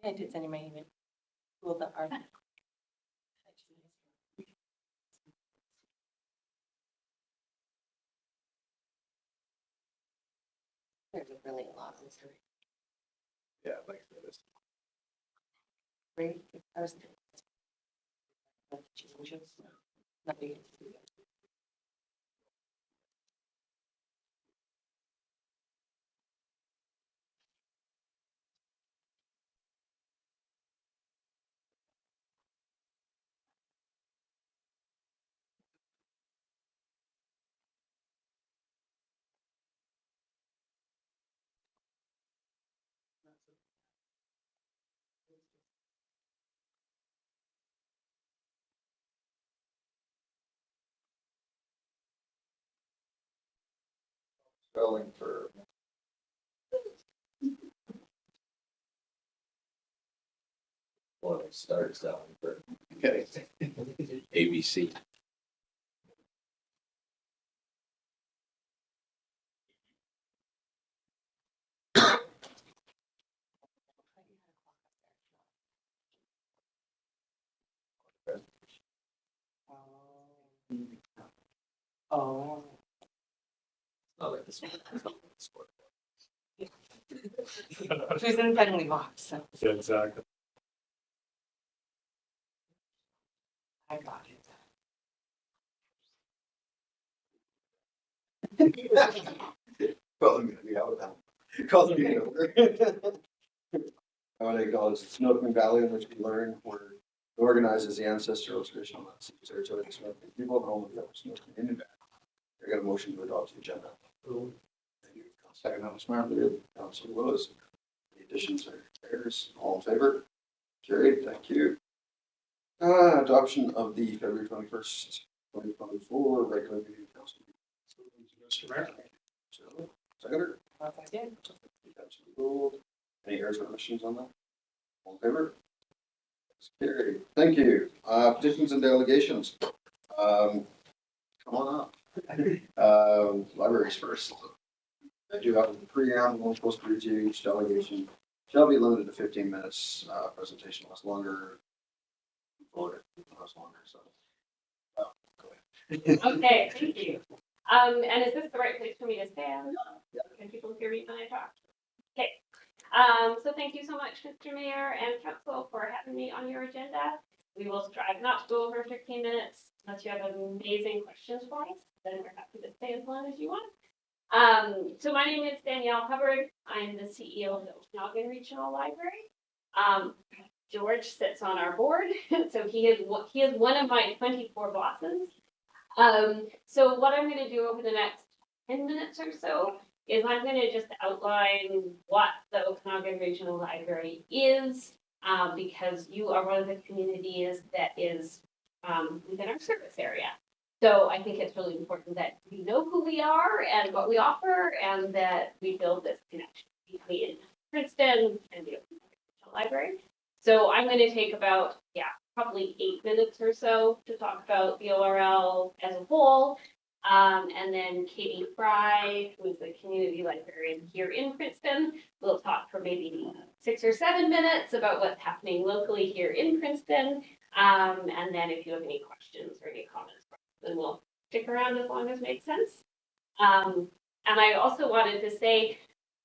I did send you my email. Well, the art. There's really a lot of this. Yeah, like this. Great. I was. Nothing. Spelling for. Well, it starts out for. Okay. ABC. Oh. Not like this one. It's not like this one. She's in friendly box, so Yeah, exactly. I got it. Well, yeah, without. Call the meeting over. I want to acknowledge the Snowden Valley in which we learn where it organizes the ancestral traditional territory of the people of home of the Snowden Indian Valley. I got a motion to adopt the agenda. Thank you. Second, House Member, Councilor Willis. The additions are errors. All in favor? Carried. Thank you. Adoption of the February 21st, 2024 regular meeting of council. Mr. Mayor. Seconder. Okay. Councilor Gould. Any errors or omissions on that? All in favor? Carried. Thank you. Petitions and delegations. Come on up. Libraries first. I do have the preamble. I'm supposed to read you each delegation. Shall be limited to 15 minutes. Presentation lasts longer. Voted lasts longer. So, go ahead. Okay, thank you. And is this the right place for me to stand? Yeah. Can people hear me when I talk? Okay. So thank you so much, Mr. Mayor and Council, for having me on your agenda. We will strive not to go over 15 minutes unless you have amazing questions for us. Then we're happy to stay as long as you want. So my name is Danielle Hubbard. I'm the CEO of the Okanagan Regional Library. George sits on our board, so he is one of my 24 bosses. So what I'm going to do over the next 10 minutes or so is I'm going to just outline what the Okanagan Regional Library is, because you are one of the communities that is within our service area. So I think it's really important that we know who we are and what we offer, and that we build this connection between Princeton and the Okanagan Regional Library. So I'm going to take about, probably 8 minutes or so to talk about the ORL as a whole. And then Katie Fry, who is the community librarian here in Princeton, will talk for maybe 6 or 7 minutes about what's happening locally here in Princeton. And then if you have any questions or any comments, then we'll stick around as long as makes sense. And I also wanted to say,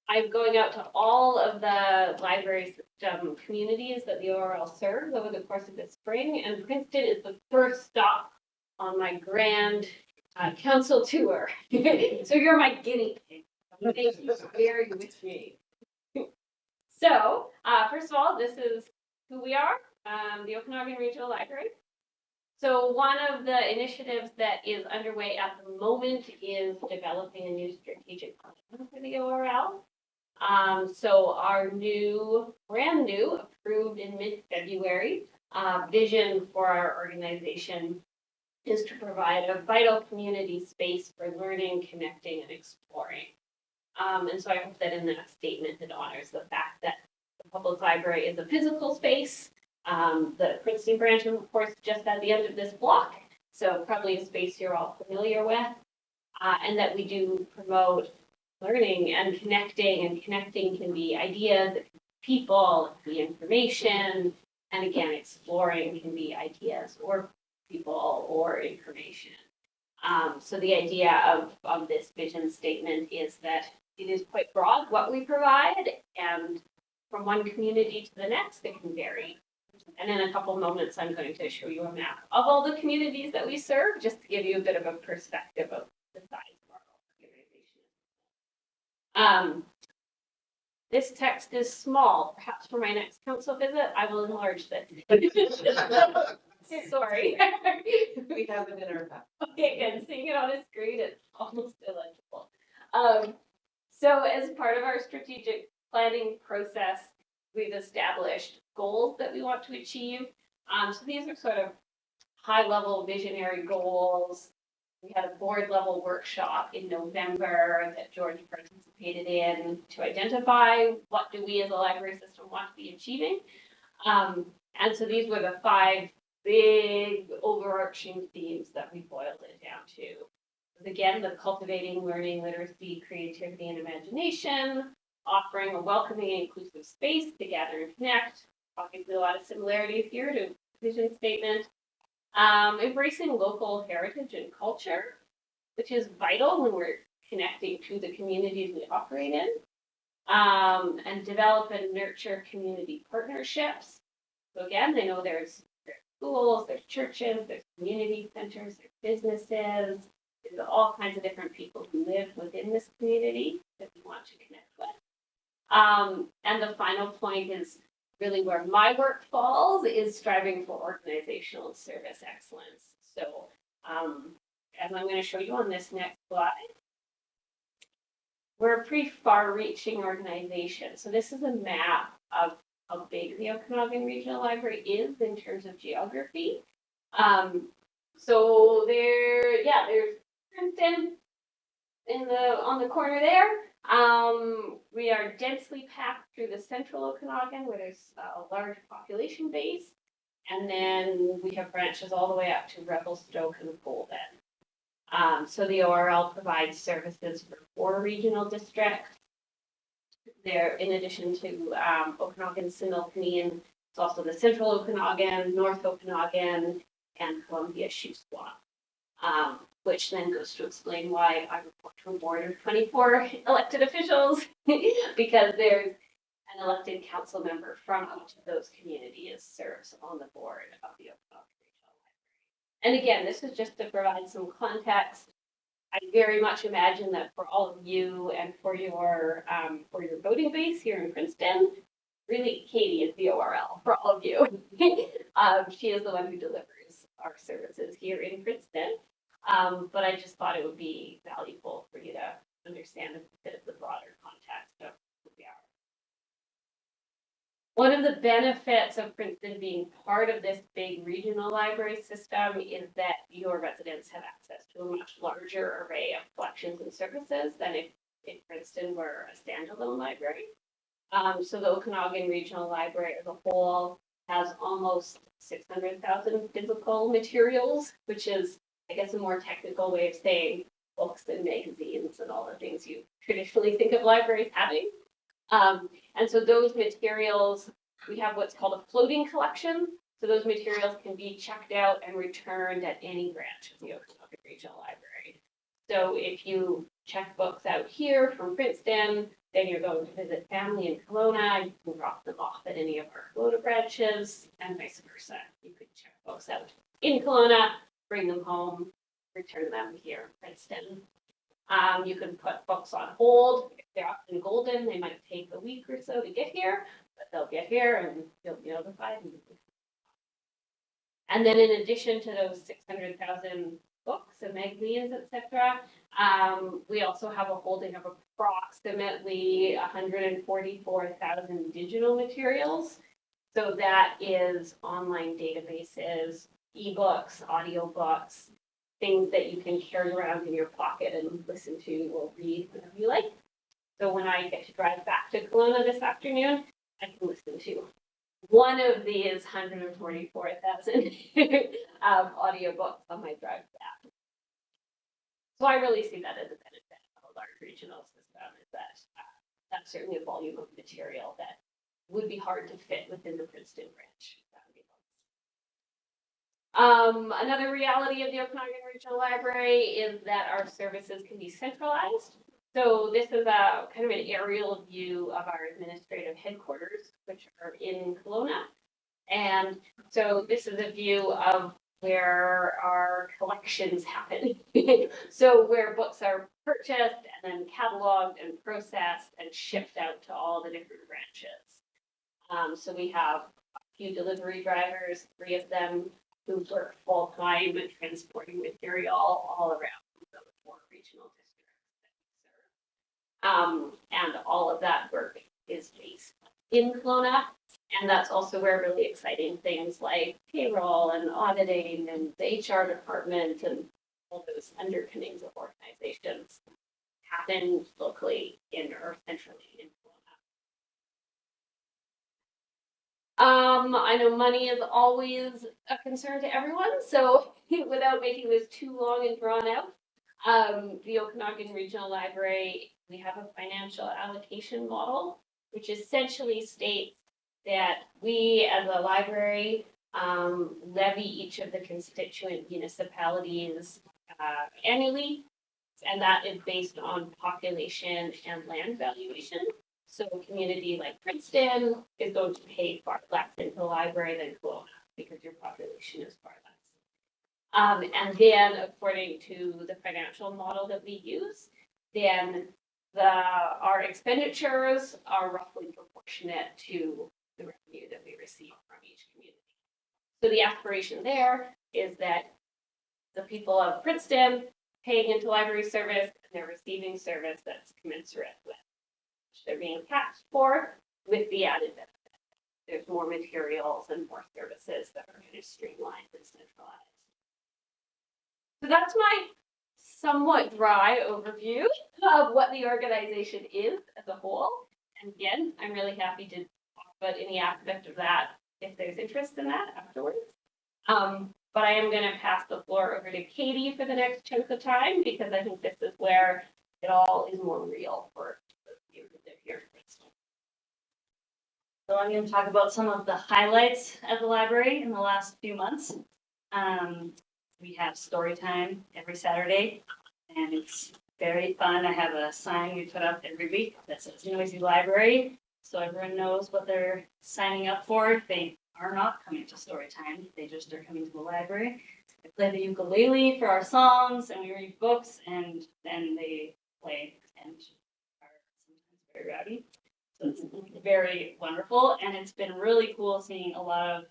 I'm going out to all of the library system communities that the ORL serves over the course of the spring, and Princeton is the first stop on my grand council tour. So you're my guinea pig. Thank you for bearing with me. So first of all, this is who we are, the Okanagan Regional Library. So one of the initiatives that is underway at the moment is developing a new strategic plan for the ORL. So our brand new, approved in mid-February, vision for our organization is to provide a vital community space for learning, connecting, and exploring. And so I hope that in that statement it honors the fact that the public library is a physical space. The Princeton branch, of course, just at the end of this block. So probably a space you're all familiar with, and that we do promote learning and connecting can be ideas, it can be people, it can be information, and again, exploring can be ideas or people or information. So the idea of this vision statement is that it is quite broad what we provide, and from one community to the next, it can vary. And in a couple moments, I'm going to show you a map of all the communities that we serve, just to give you a bit of a perspective of the size of our organization. This text is small. Perhaps for my next council visit, I will enlarge this. Sorry. We have it in our back. Okay, good. Seeing it on a screen, it's almost illegible. So as part of our strategic planning process, we've established goals that we want to achieve. So these are sort of high-level visionary goals. We had a board-level workshop in November that George participated in to identify what do we as a library system want to be achieving. And so these were the 5 big overarching themes that we boiled it down to. Again, the cultivating learning, literacy, creativity, and imagination, offering a welcoming and inclusive space to gather and connect. Obviously, a lot of similarities here to vision statement. Embracing local heritage and culture, which is vital when we're connecting to the communities we operate in. And develop and nurture community partnerships. So again, they know there's schools, there's churches, there's community centers, there's businesses, there's all kinds of different people who live within this community that we want to connect with. And the final point is really where my work falls, is striving for organizational and service excellence. So as I'm going to show you on this next slide, we're a pretty far-reaching organization. So this is a map of how big the Okanagan Regional Library is in terms of geography. So there's Princeton on the corner there. We are densely packed through the central Okanagan, where there's a large population base, and then we have branches all the way up to Revelstoke and Golden. So the ORL provides services for 4 regional districts. There, in addition to Okanagan, Similkameen, it's also the Central Okanagan, North Okanagan, and Columbia Shuswap, which then goes to explain why I report to a board of 24 elected officials, because there's an elected council member from each of those communities serves on the board of the Okanagan Regional Library. And again, this is just to provide some context. I very much imagine that for all of you and for your voting base here in Princeton, really Katie is the ORL for all of you. She is the one who delivers our services here in Princeton. But I just thought it would be valuable for you to understand a bit of the broader context of who we are. One of the benefits of Princeton being part of this big regional library system is that your residents have access to a much larger array of collections and services than if Princeton were a standalone library. So the Okanagan Regional Library as a whole has almost 600,000 physical materials, which is, I guess, a more technical way of saying books and magazines and all the things you traditionally think of libraries having. And so those materials, we have what's called a floating collection. So those materials can be checked out and returned at any branch of the Okanagan Regional Library. So if you check books out here from Princeton, then you're going to visit family in Kelowna, you can drop them off at any of our Kelowna branches, and vice versa. You could check books out in Kelowna, bring them home, return them here in Princeton. You can put books on hold. If they're up in Golden, they might take a week or so to get here, but they'll get here and you'll be notified. And then in addition to those 600,000 books and magazines, etc., we also have a holding of approximately 144,000 digital materials. So that is online databases, ebooks, audiobooks, things that you can carry around in your pocket and listen to or read whenever you like. So when I get to drive back to Kelowna this afternoon, I can listen to one of these 144,000 audiobooks on my Drive app. So I really see that as a benefit of a large regional system, is that that's certainly a volume of material that would be hard to fit within the Princeton branch. Another reality of the Okanagan Regional Library is that our services can be centralized. So this is a kind of an aerial view of our administrative headquarters, which are in Kelowna. And so this is a view of where our collections happen. So where books are purchased and then cataloged and processed and shipped out to all the different branches. So we have a few delivery drivers, 3 of them, who work full-time at transporting material all around the 4 regional districts that we serve. And all of that work is based in Kelowna. And that's also where really exciting things like payroll and auditing and the HR department and all those underpinnings of organizations happen locally or centrally in Kelowna. I know money is always a concern to everyone, so without making this too long and drawn out, the Okanagan Regional Library, we have a financial allocation model, which essentially states that we as a library levy each of the constituent municipalities annually, and that is based on population and land valuation. So a community like Princeton is going to pay far less into the library than Kelowna because your population is far less. And then according to the financial model that we use, then our expenditures are roughly proportionate to the revenue that we receive from each community. So the aspiration there is that the people of Princeton paying into library service and they're receiving service that's commensurate with which they're being taxed for, with the added benefit. There's more materials and more services that are kind of streamlined and centralized. So that's my somewhat dry overview of what the organization is as a whole. And again, I'm really happy to talk about any aspect of that if there's interest in that afterwards. But I am going to pass the floor over to Katie for the next chunk of time because I think this is where it all is more real for those of you who live here in Princeton. So I'm going to talk about some of the highlights of the library in the last few months. We have story time every Saturday, and it's very fun. I have a sign we put up every week that says Noisy Library, so everyone knows what they're signing up for. If they are not coming to story time, they just are coming to the library. I play the ukulele for our songs, and we read books, and then they play and are sometimes very rowdy. So it's very wonderful, and it's been really cool seeing a lot of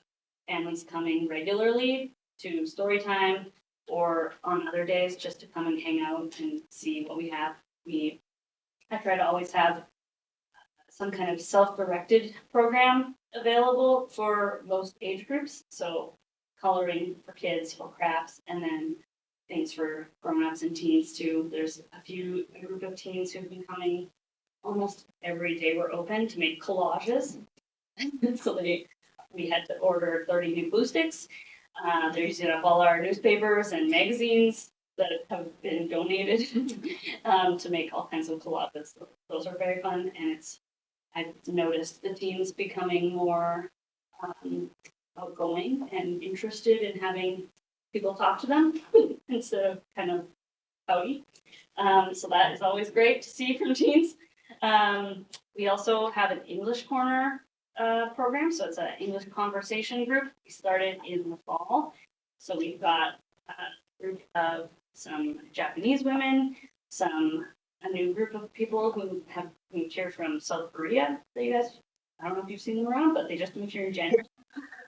families coming regularly to story time or on other days just to come and hang out and see what we have. I try to always have some kind of self-directed program available for most age groups. So coloring for kids, for crafts, and then things for grown-ups and teens too. There's a group of teens who've been coming almost every day we're open to make collages. So we had to order 30 new glue sticks. They're using up all our newspapers and magazines that have been donated to make all kinds of collages. So those are very fun, and I've noticed the teens becoming more outgoing and interested in having people talk to them instead of kind of pouty. So that is always great to see from teens. We also have an English Corner program, so it's an English conversation group. We started in the fall, so we've got a group of some Japanese women, a new group of people who have moved here from South Korea. That you guys, I don't know if you've seen them around, but they just moved here in January.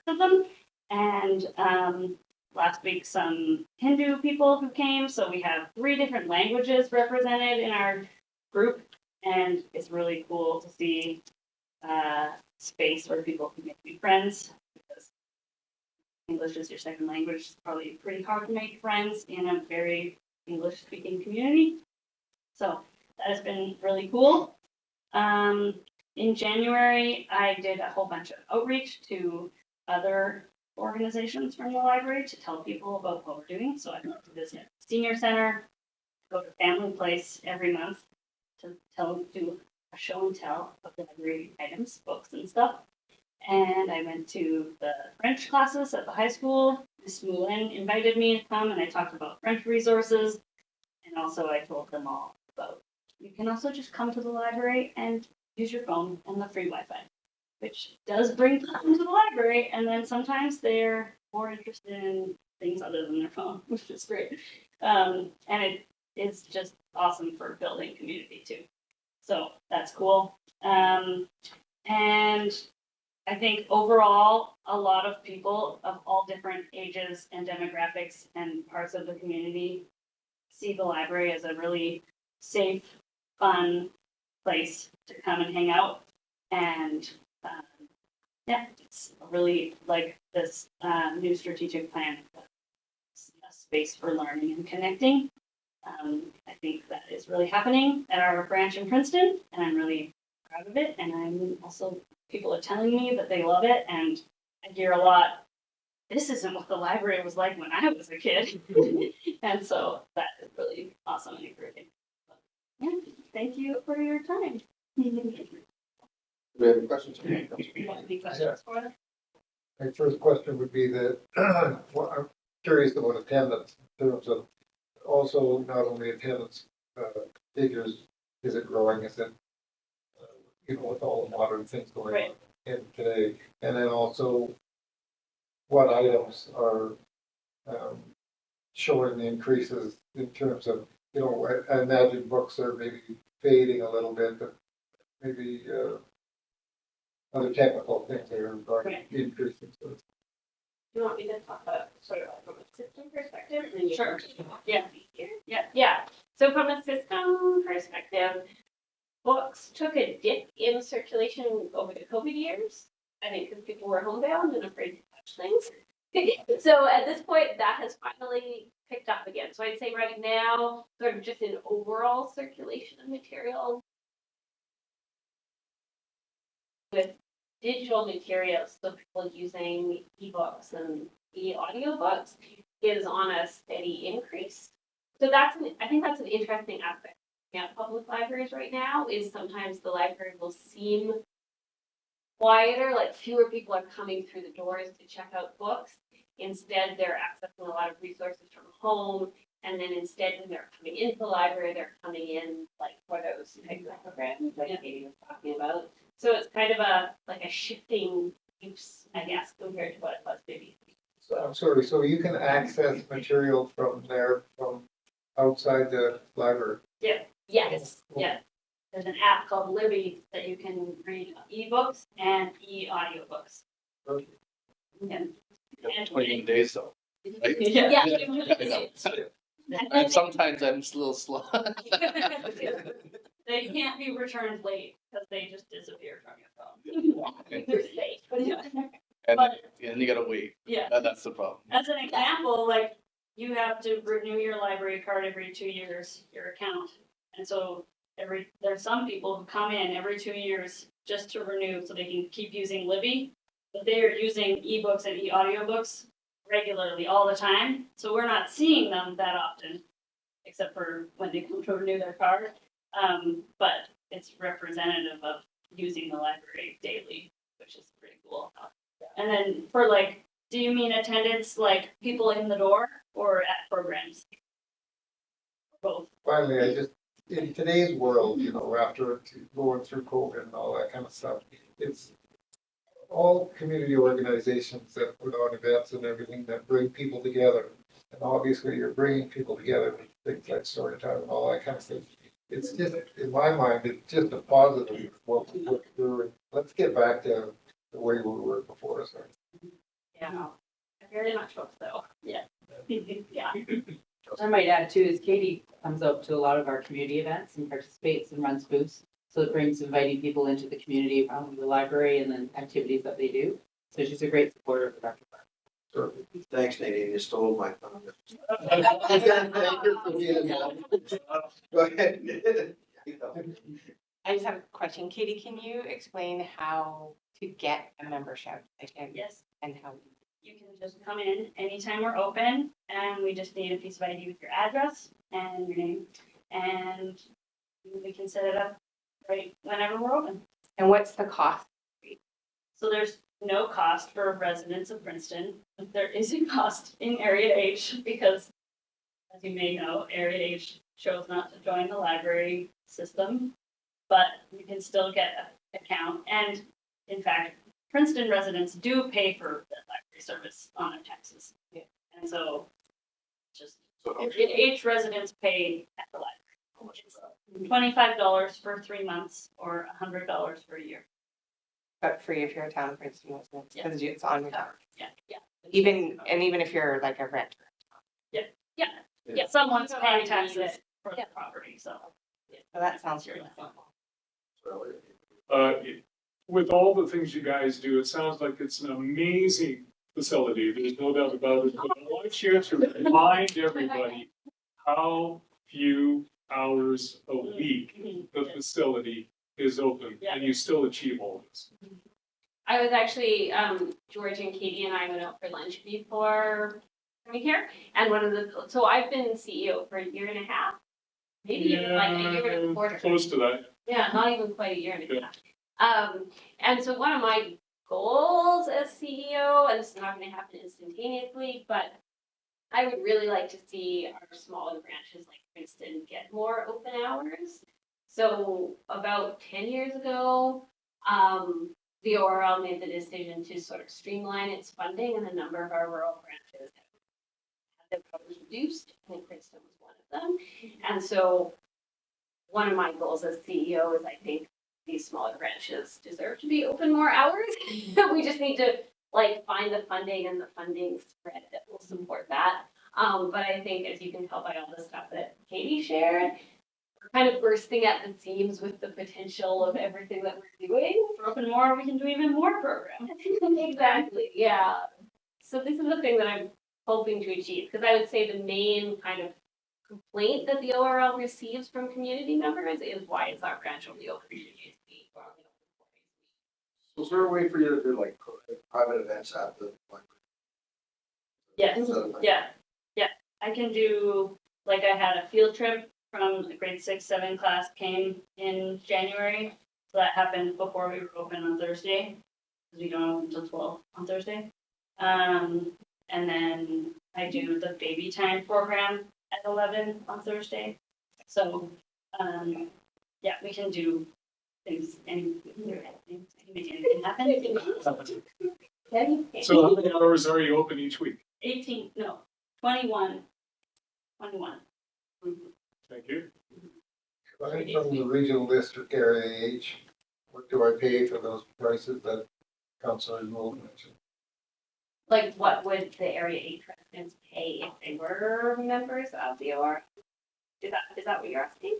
Of them, and last week some Hindu people who came. So we have 3 different languages represented in our group, and it's really cool to see space where people can make new friends, because English is your second language. It's probably pretty hard to make friends in a very English speaking community. So that has been really cool. in January, I did a whole bunch of outreach to other organizations from the library to tell people about what we're doing. So I went to visit the senior center, go to Family Place every month to do a show and tell of library items, books and stuff. And I went to the French classes at the high school. Miss Moulin invited me to come and I talked about French resources. And also I told them all about, you can also just come to the library and use your phone and the free Wi-Fi, which does bring people to the library. And then sometimes they're more interested in things other than their phone, which is great. And it is just awesome for building community too. So that's cool. And I think overall, a lot of people of all different ages and demographics and parts of the community see the library as a really safe, fun place to come and hang out. And yeah, it's really like this new strategic plan, a space for learning and connecting. I think that is really happening at our branch in Princeton, and I'm really proud of it. And I'm also, people are telling me that they love it, and I hear a lot, this isn't what the library was like when I was a kid. And so that is really awesome and encouraging. Yeah, thank you for your time. Do we have any questions? Any questions for us? My first question would be that, well, I'm curious about attendance in terms of also not only attendance figures, is it growing, is it, with all the modern things going Right. on in today, and then also what items are showing the increases in terms of, I imagine books are maybe fading a little bit, but maybe other technical things that are Right. increasing. So Do you want me to talk about sort of like from a system perspective? And then you Sure. can talk Yeah. here? Yeah. Yeah. So from a system perspective, books took a dip in circulation over the COVID years. I think because people were homebound and afraid to touch things. So at this point, that has finally picked up again. So I'd say right now, sort of just an overall circulation of material with digital materials, so people using ebooks and e-audiobooks is on a steady increase. So I think that's an interesting aspect at public libraries right now, is sometimes the library will seem quieter, like fewer people are coming through the doors to check out books. Instead, they're accessing a lot of resources from home, and then instead when they're coming into the library, they're coming in like for those types of programs that Katie was talking about. So it's kind of a shifting use, I guess, compared to what it was maybe. So I'm sorry, so you can access material from there, from outside the library? Yes, Yeah. There's an app called Libby that you can read ebooks and e-audiobooks. Okay. Yeah. And 21 days though. Right? Yeah. And sometimes I'm a little slow. They can't be returned late because they just disappear from your phone. They're safe. And But- and you gotta wait. Yeah. That's the problem. As an example, like you have to renew your library card every 2 years, your account. And so there's some people who come in every 2 years just to renew so they can keep using Libby. But they are using ebooks and e-audiobooks regularly all the time. So we're not seeing them that often, except for when they come to renew their card. But it's representative of using the library daily, which is pretty cool. And then for do you mean attendance, like people in the door or at programs? Both. Finally, in today's world, after going through COVID and all that kind of stuff, it's all community organizations that put on events and everything that bring people together. And obviously you're bringing people together with things like story time and all that kind of stuff. It's just, in my mind, it's just a positive what we look through. And let's get back to the way we were before. So. Yeah, I very much hope so. Yeah. Yeah. I might add too, is Katie comes out to a lot of our community events and participates and runs booths. So it brings inviting people into the community around the library and then activities that they do. So she's a great supporter of Dr. Park. Sure. Thanks, Nadine, you stole my thunder. Go ahead. I just have a question. Katie, can you explain how to get a membership? Like, Yes, and how? you can just come in anytime we're open, and we just need a piece of ID with your address and your name. And we can set it up right whenever we're open. And what's the cost? So there's no cost for residents of Princeton. There is a cost in Area H because, as you may know, Area H chose not to join the library system, but you can still get an account. And in fact, Princeton residents do pay for the library service on their taxes. Yeah. And so just, So H residents pay at the library. $25 for 3 months or $100 for a year. But free if you're a town of Princeton resident, Yeah. because it's on your tax. Yeah, yeah. Even if you're like a renter. Yeah, someone's So I paying need taxes it. for the Yeah. property, so. So that sounds really it- With all the things you guys do, it sounds like it's an amazing facility. There's no doubt about it. But I want you to remind everybody how few hours a week the facility is open, and you still achieve all this. I was actually, George and Katie and I went out for lunch before coming here. And so I've been CEO for a year and a half, maybe even like a year and a quarter. Close to that. Yeah, not even quite a year and a Yeah. half. And so one of my goals as CEO, and it's not gonna happen instantaneously, but I would really like to see our smaller branches like Princeton get more open hours. So about 10 years ago, the ORL made the decision to sort of streamline its funding, and a number of our rural branches had their hours reduced. I think Princeton was one of them. And so one of my goals as CEO is I think these smaller branches deserve to be open more hours. We just need to like find the funding and the funding spread that will support that. But I think as you can tell by all the stuff that Katie shared, we're kind of bursting at the seams with the potential of everything that we're doing. If we're open more, we can do even more programs. Exactly, yeah. So this is the thing that I'm hoping to achieve, because I would say the main kind of complaint that the ORL receives from community members is why is our branch only open 3 days a week? Or only open 4 days a week? So is there a way for you to do like private events at the library? Yes, Instead of, like, yeah. I can do, like I had a field trip from the grade 6, 7 class came in January. So that happened before we were open on Thursday, because we don't open until 12 on Thursday. And then I do the baby time program at 11 on Thursday. So, yeah, we can do things, make anything happen. So how many hours are you open each week? 18, no, 21. 21. Thank you. I'm from the regional district area H. What do I pay for those prices that Councilor Mould mentioned? Like, what would the Area 8 residents pay if they were members of the ORL? Is that what you're asking?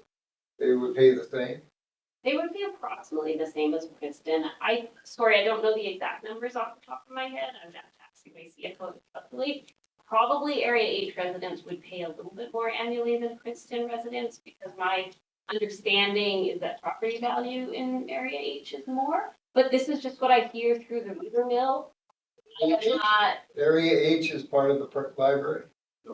They would pay the same? They would be approximately the same as Princeton. Sorry, I don't know the exact numbers off the top of my head. I would have to ask my CFO to calculate. Probably Area 8 residents would pay a little bit more annually than Princeton residents, because my understanding is that property value in Area H is more. But this is just what I hear through the rumor mill. It's not, Area H is part of the library?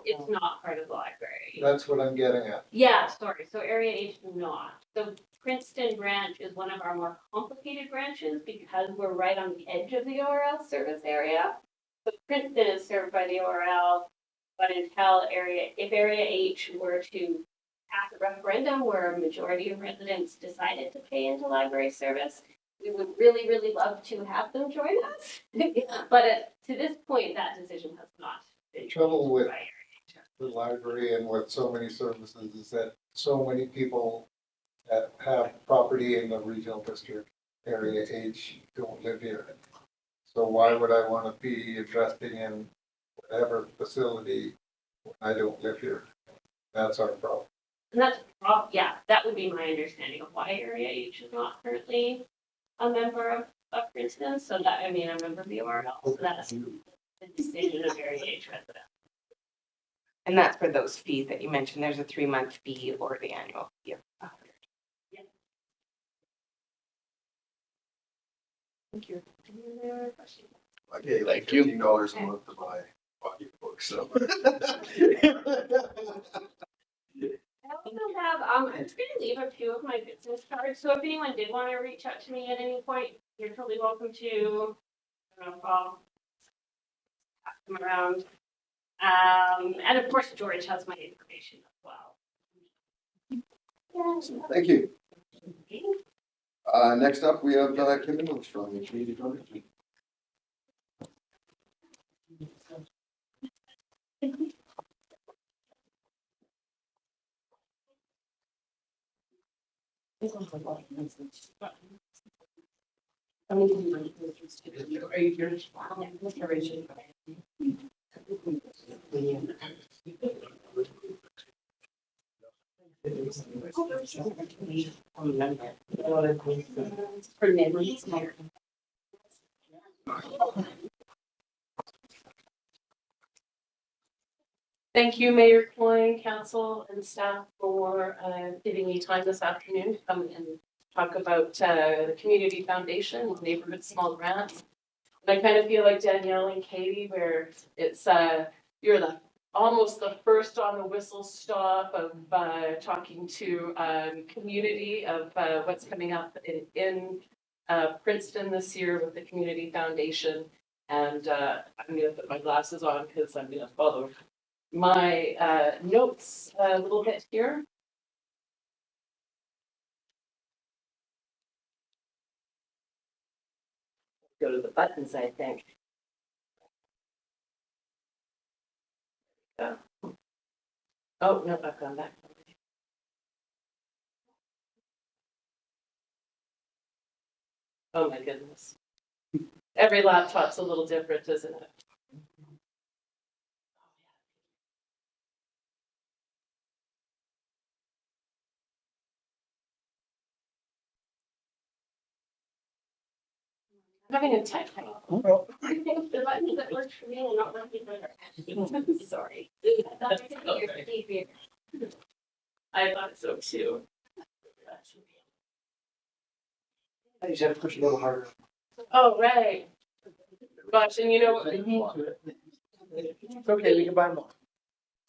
it's not part of the library. That's what I'm getting at. Yeah, sorry, so Area H is not. The Princeton branch is one of our more complicated branches because we're right on the edge of the ORL service area. So Princeton is served by the ORL, but if Area H were to pass a referendum where a majority of residents decided to pay into library service, we would really, really love to have them join us. But to this point, that decision has not been. Trouble with by Area H. the library and with so many services is that so many people that have property in the regional district area H don't live here. So why would I want to be investing in whatever facility when I don't live here? That's our problem. And that's, yeah, that would be my understanding of why Area H is not currently a member of Princeton. So that, I mean, I'm a member of the ORL, so that's the decision of Area H residents. And that's for those fees that you mentioned. There's a 3-month fee or the annual fee of $100. Thank you. Any other questions? I pay like Thank you. $15 a month to buy audiobooks, so. I also have, I'm just gonna leave a few of my business cards, so if anyone did want to reach out to me at any point, you're totally welcome to, I don't know, call, pass them around. And of course, George has my information as well. Thank you. Next up, we have Kim English from the Community Foundation. Are you here? Restoration. For neighbors. Thank you, Mayor Coyne, council and staff for giving me time this afternoon to come and talk about the Community Foundation, neighborhood small grants. And I kind of feel like Danielle and Katie, where it's you're almost the first on the whistle stop of talking to community of what's coming up in Princeton this year with the Community Foundation. And I'm gonna put my glasses on because I'm gonna follow my notes a little bit here. Go to the buttons, I think. Oh, no, I've gone back. Oh, my goodness. Every laptop's a little different, isn't it? I'm having a tight time. The buttons that work for me are not working for her. Sorry. I thought I could hear your behavior. I thought so too. I just had to push a little harder. Oh, right. Gosh, and you know, It's okay, we can buy more.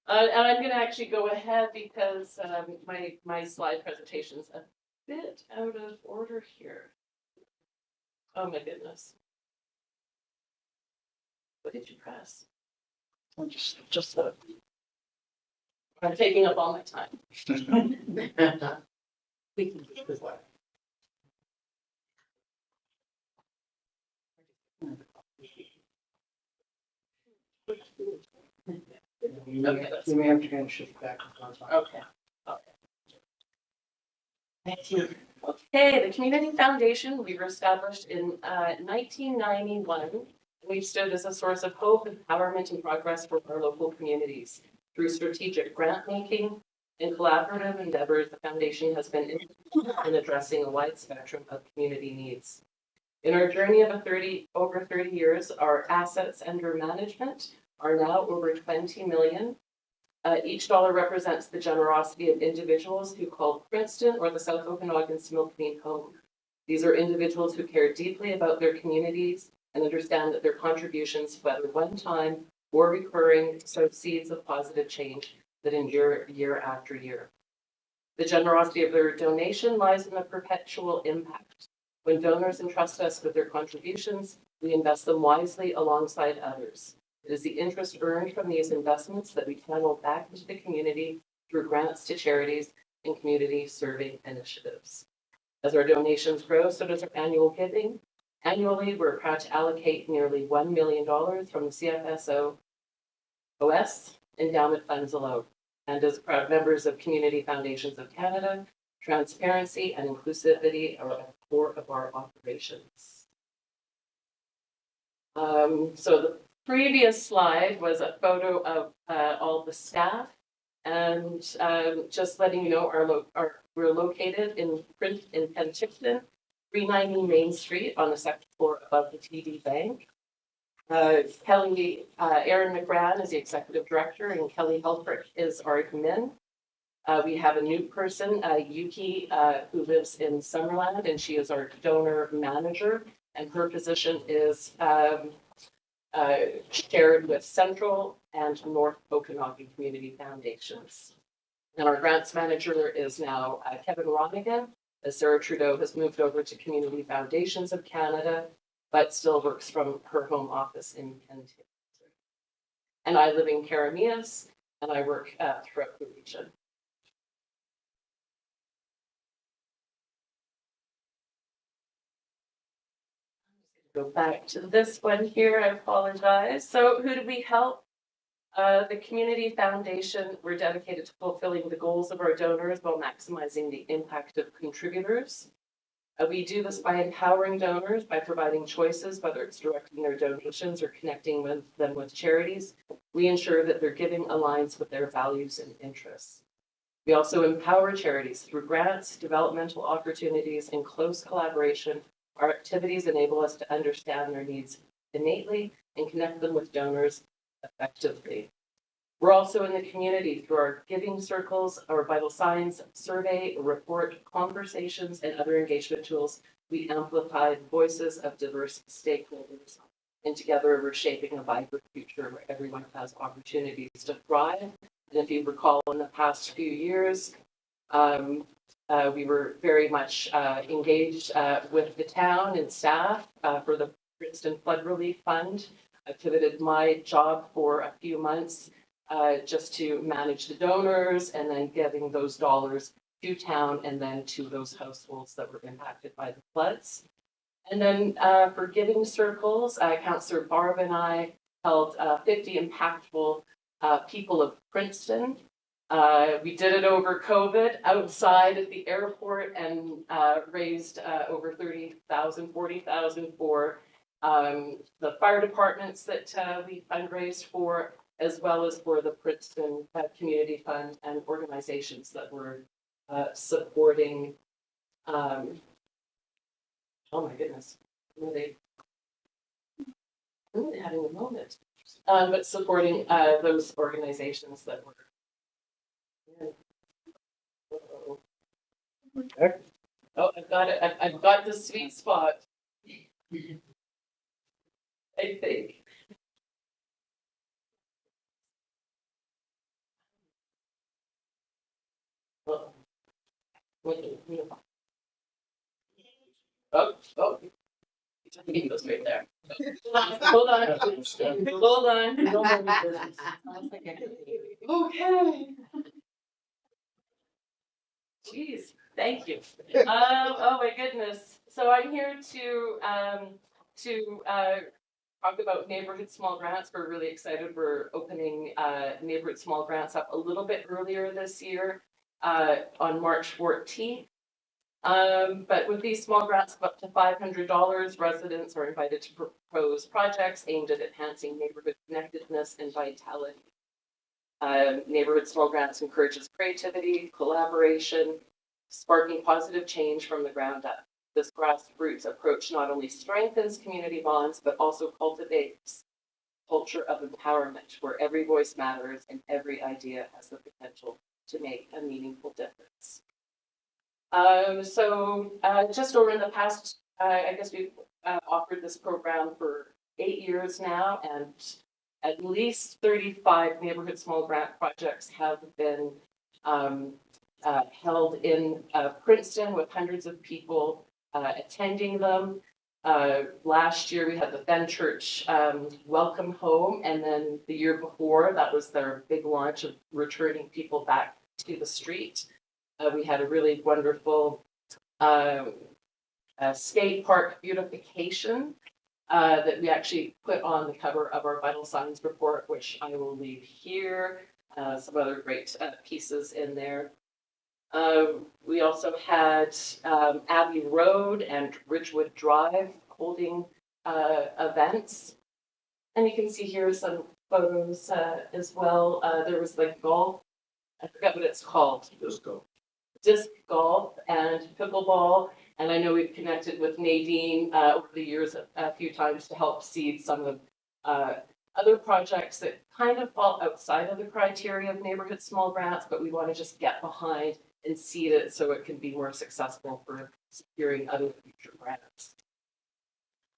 and I'm gonna actually go ahead because my slide presentation's a bit out of order here. Oh my goodness. What did you press? Just the. I'm taking up all my time. We can get this way. Okay, that's You may have to kind of shift back. Okay. Thank you. Okay, the Community Foundation, we were established in 1991. We stood as a source of hope, empowerment, and progress for our local communities. Through strategic grant making and collaborative endeavors, the foundation has been instrumental in addressing a wide spectrum of community needs. In our journey of over 30 years, our assets under management are now over 20 million. Each dollar represents the generosity of individuals who call Princeton or the South Okanagan Similkameen home. These are individuals who care deeply about their communities and understand that their contributions, whether one-time or recurring, sow seeds of positive change that endure year after year. The generosity of their donation lies in the perpetual impact. When donors entrust us with their contributions, we invest them wisely alongside others. It is the interest earned from these investments that we channel back into the community through grants to charities and community serving initiatives. As our donations grow, so does our annual giving. Annually, we're proud to allocate nearly $1 million from the CFSO OS endowment funds alone. And as proud members of Community Foundations of Canada, transparency and inclusivity are at the core of our operations. So the previous slide was a photo of all the staff, and just letting you know, we're located in Penticton, 390 Main Street on the second floor above the TD Bank. Kelly, Erin McGran is the executive director, and Kelly Helfrich is our admin. We have a new person, Yuki, who lives in Summerland, and she is our donor manager. and her position is shared with Central and North Okanagan Community Foundations. And our grants manager is now Kevin Ronigan, as Sarah Trudeau has moved over to Community Foundations of Canada, but still works from her home office in Kenton. And I live in Karamias, and I work throughout the region. Go back to this one here, I apologize. So who do we help? The Community Foundation, we're dedicated to fulfilling the goals of our donors while maximizing the impact of contributors. We do this by empowering donors, by providing choices, whether it's directing their donations or connecting them with charities. We ensure that their giving aligns with their values and interests. We also empower charities through grants, developmental opportunities, and close collaboration. Our activities enable us to understand their needs innately and connect them with donors effectively. We're also in the community through our giving circles, our vital signs survey, report, conversations, and other engagement tools. We amplify the voices of diverse stakeholders, and together we're shaping a vibrant future where everyone has opportunities to thrive. And if you recall, in the past few years, we were very much engaged with the town and staff for the Princeton Flood Relief Fund. I pivoted my job for a few months just to manage the donors and then getting those dollars to town and then to those households that were impacted by the floods. And then for giving circles, Councillor Barb and I held 50 impactful people of Princeton. We did it over COVID outside at the airport and raised over 30,000, 40,000 for the fire departments that we fundraised for, as well as for the Princeton Community Fund and organizations that were supporting. Oh my goodness, I'm really having a moment. But supporting those organizations that were. Oh, I've got it. I've got the sweet spot. I think. Oh, oh. He goes right there. Hold on. Hold on. Okay. Jeez, thank you. Oh my goodness. So I'm here to talk about neighborhood small grants. We're really excited. We're opening neighborhood small grants up a little bit earlier this year on March 14th. But with these small grants of up to $500, residents are invited to propose projects aimed at enhancing neighborhood connectedness and vitality. Neighborhood small grants encourages creativity, collaboration, sparking positive change from the ground up. This grassroots approach not only strengthens community bonds, but also cultivates a culture of empowerment where every voice matters and every idea has the potential to make a meaningful difference. Just over in the past, I guess we've offered this program for 8 years now, and at least 35 neighborhood small grant projects have been held in Princeton with hundreds of people attending them. Last year we had the Fenchurch Welcome Home, and then the year before that was their big launch of returning people back to the street. We had a really wonderful skate park beautification that we actually put on the cover of our vital signs report, which I will leave here. Some other great pieces in there. We also had Abbey Road and Ridgewood Drive holding events. And you can see here some photos as well. There was like golf, I forget what it's called. Disc golf and pickleball. And I know we've connected with Nadine over the years a few times to help seed some of other projects that kind of fall outside of the criteria of neighborhood small grants, but we want to just get behind and seed it so it can be more successful for securing other future grants.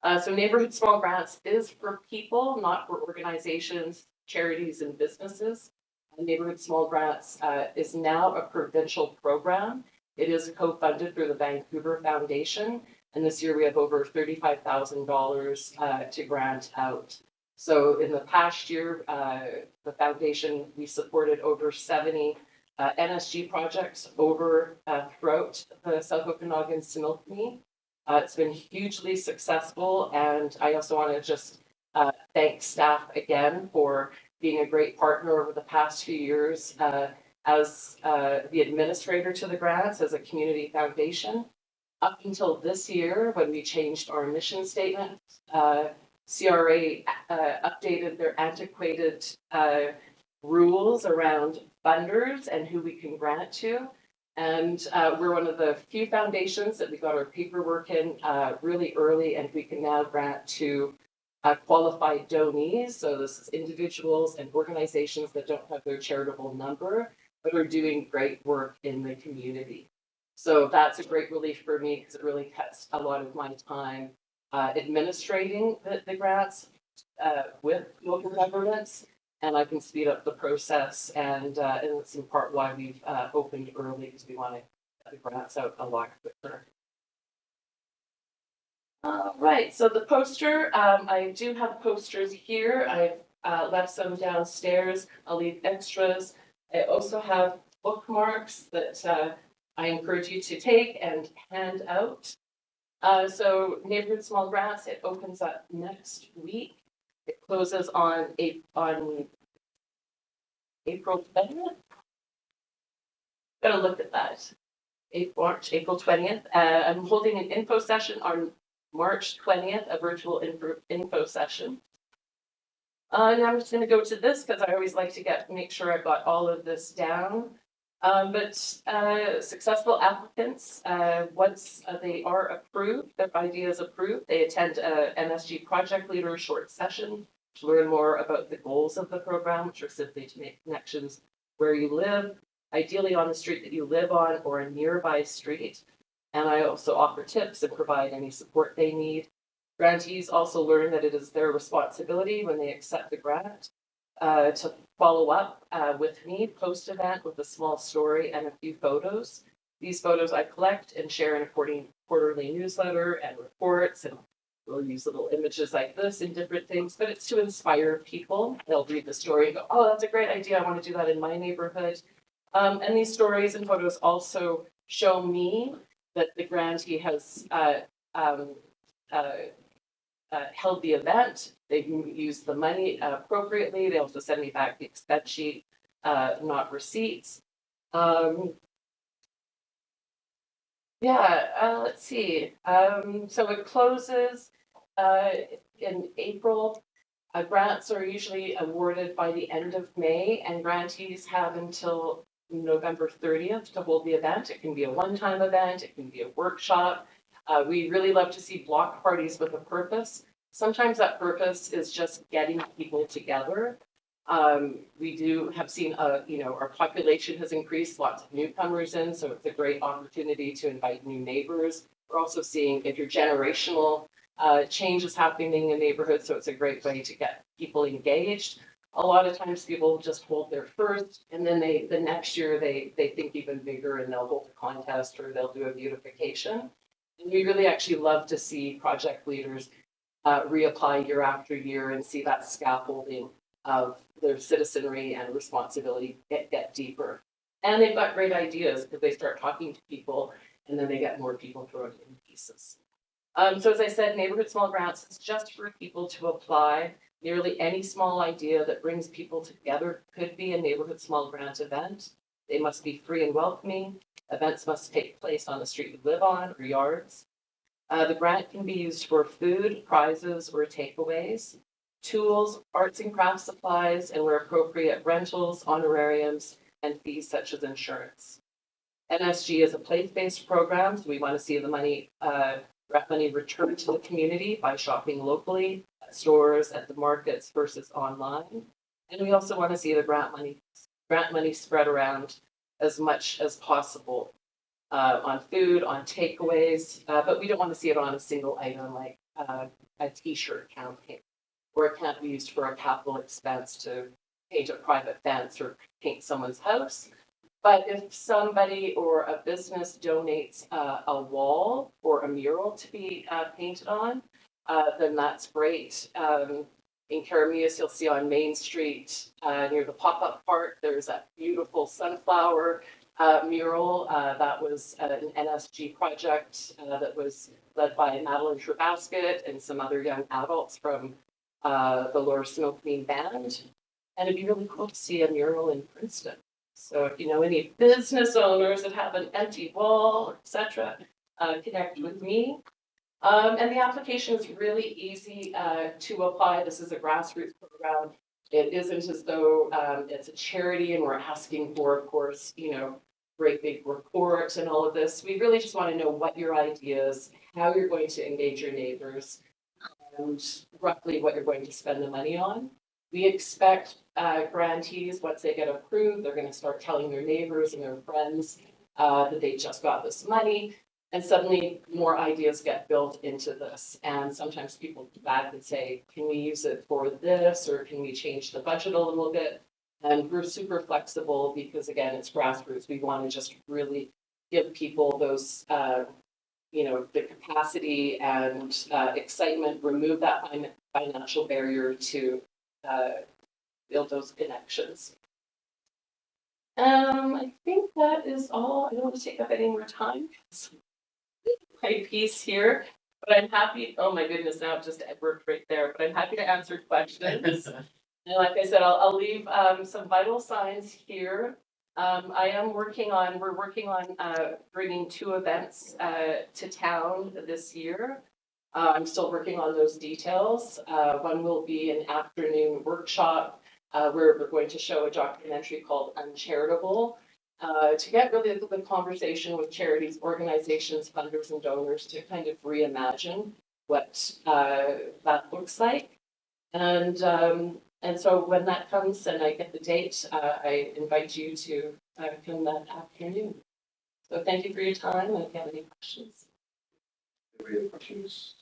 So Neighborhood Small Grants is for people, not for organizations, charities, and businesses. Neighborhood Small Grants is now a provincial program. It is co-funded through the Vancouver Foundation, and this year we have over $35,000 to grant out. So in the past year, the foundation, we supported over 70 NSG projects over throughout the South Okanagan Similkameen. It's been hugely successful, and I also want to just thank staff again for being a great partner over the past few years as the administrator to the grants as a community foundation. Up until this year, when we changed our mission statement, CRA updated their antiquated rules around funders and who we can grant to. And we're one of the few foundations that we got our paperwork in really early, and we can now grant to qualified donees. So this is individuals and organizations that don't have their charitable number, but are doing great work in the community. So that's a great relief for me because it really cuts a lot of my time administrating the grants with local governments, and I can speed up the process. And it's in part why we've opened early, because we want to get the grants out a lot quicker. Right, so the poster, I do have posters here. I've left some downstairs. I'll leave extras. I also have bookmarks that I encourage you to take and hand out. So Neighborhood Small Grants, it opens up next week. It closes on April 20th. Gotta look at that. April 20th. I'm holding an info session on March 20th, a virtual info session. And I'm just going to go to this because I always like to make sure I've got all of this down. But successful applicants, once they are approved, their idea is approved, they attend a NSG project leader short session to learn more about the goals of the program, which are simply to make connections where you live, ideally on the street that you live on or a nearby street. And I also offer tips and provide any support they need. Grantees also learn that it is their responsibility when they accept the grant to follow up with me post-event with a small story and a few photos. These photos I collect and share in a quarterly newsletter and reports, and we'll use little images like this in different things, but it's to inspire people. They'll read the story and go, oh, that's a great idea. I want to do that in my neighborhood. And these stories and photos also show me that the grantee has held the event. They've used the money appropriately. They also send me back the expense sheet, not receipts. Let's see. So it closes in April. Grants are usually awarded by the end of May, and grantees have until November 30th to hold the event. It can be a one-time event. It can be a workshop. We really love to see block parties with a purpose. Sometimes that purpose is just getting people together. We do have seen, our population has increased, lots of newcomers in, so it's a great opportunity to invite new neighbors. We're also seeing intergenerational changes happening in neighborhoods, so it's a great way to get people engaged. A lot of times people just hold their first, and then the next year they think even bigger, and they'll hold a contest or they'll do a beautification. And we really actually love to see project leaders reapply year after year and see that scaffolding of their citizenry and responsibility get deeper. And they've got great ideas because they start talking to people, and then they get more people thrown in pieces. So as I said, Neighborhood Small Grants is just for people to apply. Nearly any small idea that brings people together could be a Neighborhood Small Grant event. They must be free and welcoming. Events must take place on the street you live on or yards. The grant can be used for food, prizes, or takeaways, tools, arts and crafts supplies, and where appropriate, rentals, honorariums, and fees such as insurance. NSG is a place-based program, so we want to see the money, grant money returned to the community by shopping locally, at stores, at the markets versus online. And we also want to see the grant money spread around as much as possible. on food, on takeaways, but we don't want to see it on a single item like a t-shirt campaign, or it can't be used for a capital expense to paint a private fence or paint someone's house. But if somebody or a business donates a wall or a mural to be painted on, then that's great. In Carameus, you'll see on Main Street near the pop-up park, there's that beautiful sunflower mural that was an NSG project that was led by Madeline Trebasket and some other young adults from the Lower Snow Queen Band. And it'd be really cool to see a mural in Princeton. So if you know any business owners that have an empty wall, etc., connect with me. And the application is really easy to apply. This is a grassroots program. It isn't as though it's a charity and we're asking for, of course, great big reports and all of this. We really just want to know what your ideas, how you're going to engage your neighbors, and roughly what you're going to spend the money on. We expect grantees, once they get approved, they're going to start telling their neighbors and their friends that they just got this money. And suddenly more ideas get built into this. And sometimes people come back and say, can we use it for this? Or can we change the budget a little bit? And we're super flexible because, again, it's grassroots. We want to just really give people those, the capacity and excitement, remove that financial barrier to build those connections. I think that is all. I don't want to take up any more time. My piece here, but I'm happy. Oh my goodness, now it just worked right there. But I'm happy to answer questions. And like I said, I'll leave some vital signs here. We're working on bringing 2 events to town this year. I'm still working on those details. One will be an afternoon workshop where we're going to show a documentary called Uncharitable to get really the conversation with charities, organizations, funders, and donors to kind of reimagine what that looks like. And so when that comes and I get the date, I invite you to come that afternoon. So thank you for your time. And if you have any questions. Do we have questions?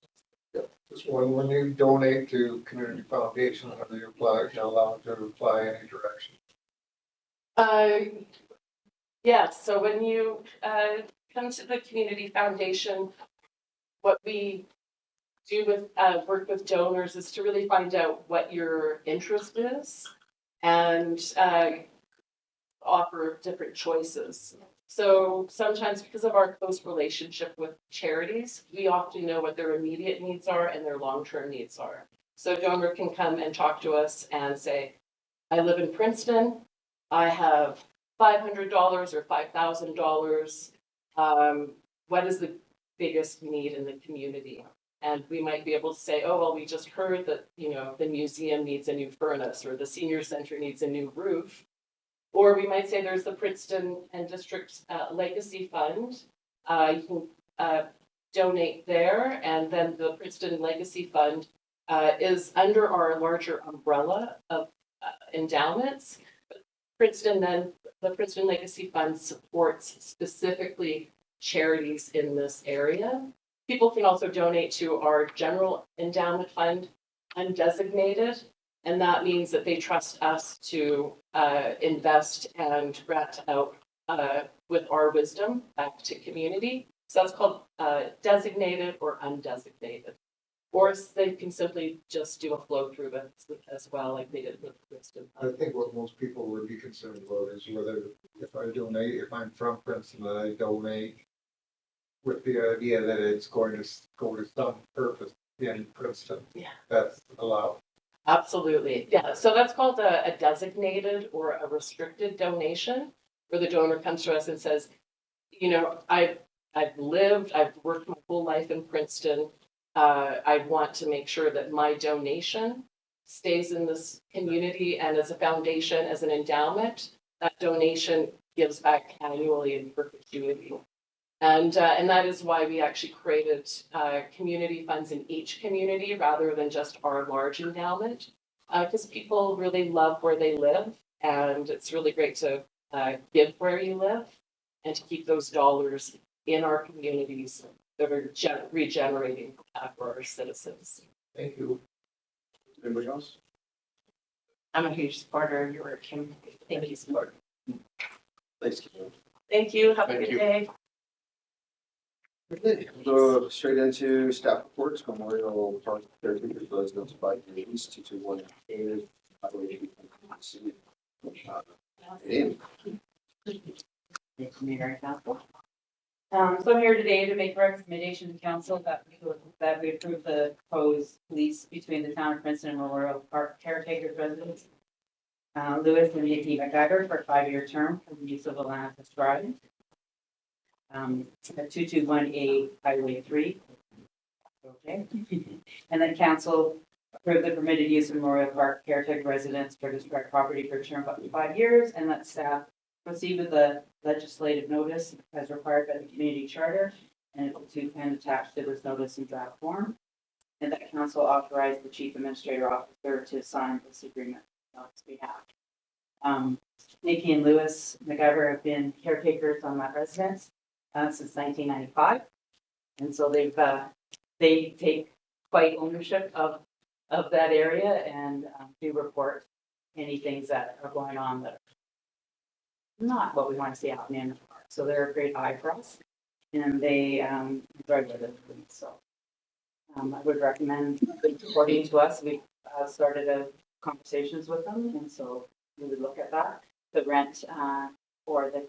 Just when you donate to community foundation, how do you apply? You're allowed to apply any direction. Yes, so when you come to the community foundation, what we do with work with donors is to really find out what your interest is and offer different choices. So sometimes because of our close relationship with charities, we often know what their immediate needs are and their long-term needs are. So a donor can come and talk to us and say, I live in Princeton, I have $500 or $5,000. What is the biggest need in the community? And we might be able to say, oh, well, we just heard that, the museum needs a new furnace or the senior center needs a new roof. Or we might say there's the Princeton and District Legacy Fund. You can donate there, and then the Princeton Legacy Fund is under our larger umbrella of endowments. The Princeton Legacy Fund supports specifically charities in this area. People can also donate to our general endowment fund, undesignated, and that means that they trust us to invest and grant out with our wisdom back to community. So that's called designated or undesignated. Or they can simply just do a flow through as well, like they did with Princeton. I think what most people would be concerned about is whether if I'm from Princeton, that I donate with the idea that it's going to go to some purpose in Princeton. Yeah. That's allowed. Absolutely. Yeah. So that's called a designated or a restricted donation, where the donor comes to us and says, I've worked my whole life in Princeton. I want to make sure that my donation stays in this community, and as a foundation, as an endowment, that donation gives back annually in perpetuity. And that is why we actually created community funds in each community rather than just our large endowment, because people really love where they live, and it's really great to give where you live. and to keep those dollars in our communities that are regenerating for our citizens. Thank you. Anybody else? I'm a huge supporter of your work, Kim. Thank you, support. Thanks, Kim. Thank you. Have a Thank good you. day. Okay, so straight into staff reports, Memorial Park Caretaker Residence by Denise 221 David. Ian. Mayor and Council. So I'm here today to make a recommendation to council that we approve the proposed lease between the town of Princeton and Memorial Park Caretaker Residence. Lewis and Nikki McIver for a 5-year term for the use of the land as Drive. At 221A Highway 3. Okay. And then council approve the permitted use of Memorial Park Caretaker Residence for district property for a term of up to 5 years, and let staff proceed with the legislative notice as required by the community charter, and attached to this notice in draft form. And that council authorize the chief administrator officer to sign this agreement on his behalf. Nikki and Lewis McIver have been caretakers on that residence since 1995. And so they take quite ownership of that area and do report any things that are going on that are not what we want to see happening in the park. So they're a great eye for us, and they drive with it. So I would recommend reporting to us. We started conversations with them, and so we would look at that. The rent or the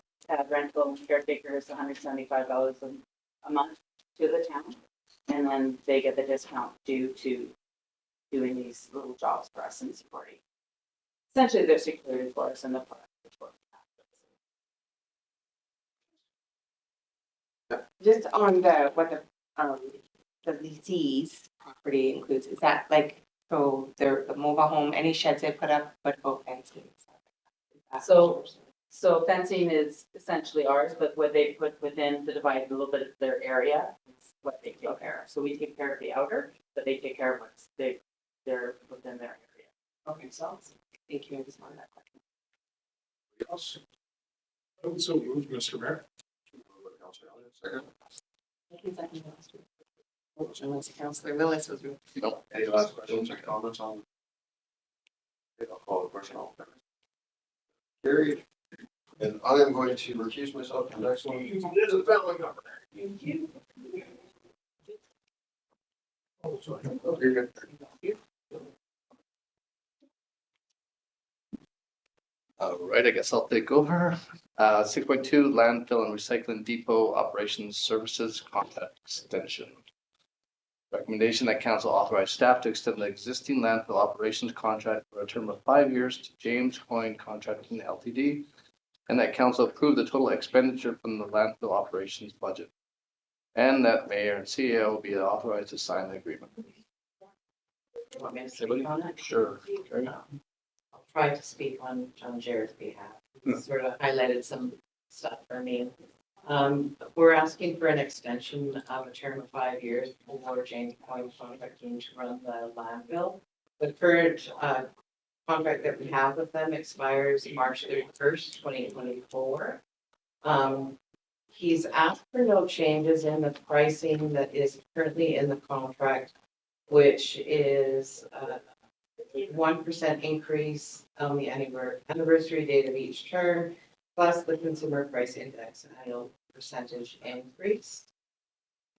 rental caretaker is $175 a month to the town, and then they get the discount due to doing these little jobs for us and supporting. Essentially, they're security for us in the park. Just on the leasee's property includes, is that like, so the mobile home, any sheds they put up, but both fencing? So fencing is essentially ours, but what they put within to divide a little bit of their area is what they take care of. So we take care of the outer, but they take care of what's they're within their area. Okay, so, thank you, I just wanted that question. Yes. So moved, Mr. Mayor. Second. Councilor Lewis was. Nope. Any last questions or comments on? Okay, I'll call the question. Carried. And I am going to recuse myself from the next one. It is a family member. Thank you. Oh, sorry. Oh, you're good. All right, I guess I'll take over. 6.2 landfill and recycling depot operations services contract extension. Recommendation that council authorize staff to extend the existing landfill operations contract for a term of 5 years to James Coyne Contracting Ltd. And that council approve the total expenditure from the landfill operations budget. And that mayor and CEO will be authorized to sign the agreement. Want me to speak on it? Sure. Okay. I'll try to speak on John Jared's behalf. He sort of highlighted some stuff for me. We're asking for an extension of a term of 5 years for James Coyne Contracting to run the landfill. The current contract that we have with them expires March 31st, 2024. He's asked for no changes in the pricing that is currently in the contract, which is 1% increase on the anniversary date of each term, plus the consumer price index annual percentage increase.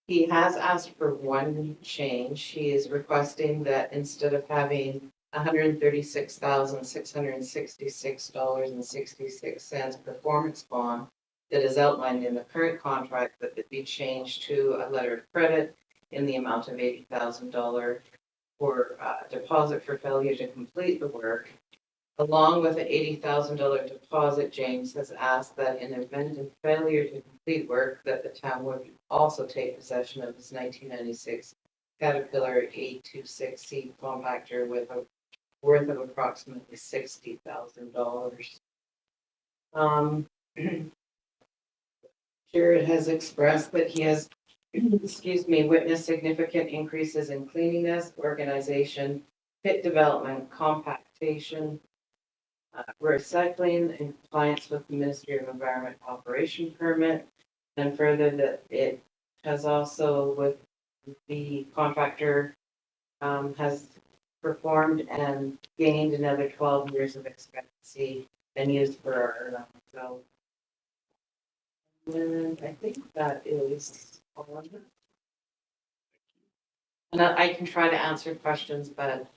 He has asked for one change. He is requesting that instead of having $136,666.66 performance bond that is outlined in the current contract, that it be changed to a letter of credit in the amount of $80,000 for deposit for failure to complete the work. Along with an $80,000 deposit, James has asked that in event of failure to complete work, that the town would also take possession of his 1996 Caterpillar 826C compactor with a worth of approximately $60,000. Jared has expressed that he has, witnessed significant increases in cleanliness, organization, pit development, compactation, recycling in compliance with the Ministry of Environment Operation Permit. And further that it has also with the contractor has performed and gained another 12 years of expectancy and used for our so. And I think that is all of it. And I can try to answer questions, but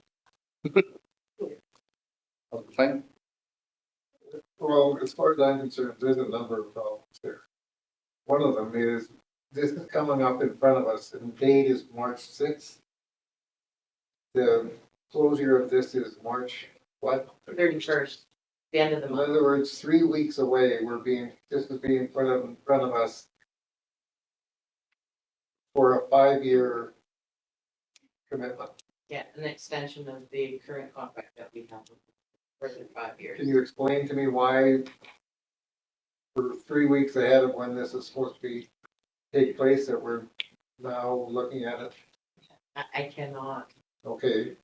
Fine. Well, as far as I'm concerned, there's a number of problems there. One of them is, this is coming up in front of us, and the date is March 6th. The closure of this is March, what? 31st, the end of the In month. other words, 3 weeks away, this is being put in front of us for a 5-year commitment. Yeah, an extension of the current contract that we have for the 5 years. Can you explain to me why we're 3 weeks ahead of when this is supposed to be, take place, that we're now looking at it? I cannot. Okay.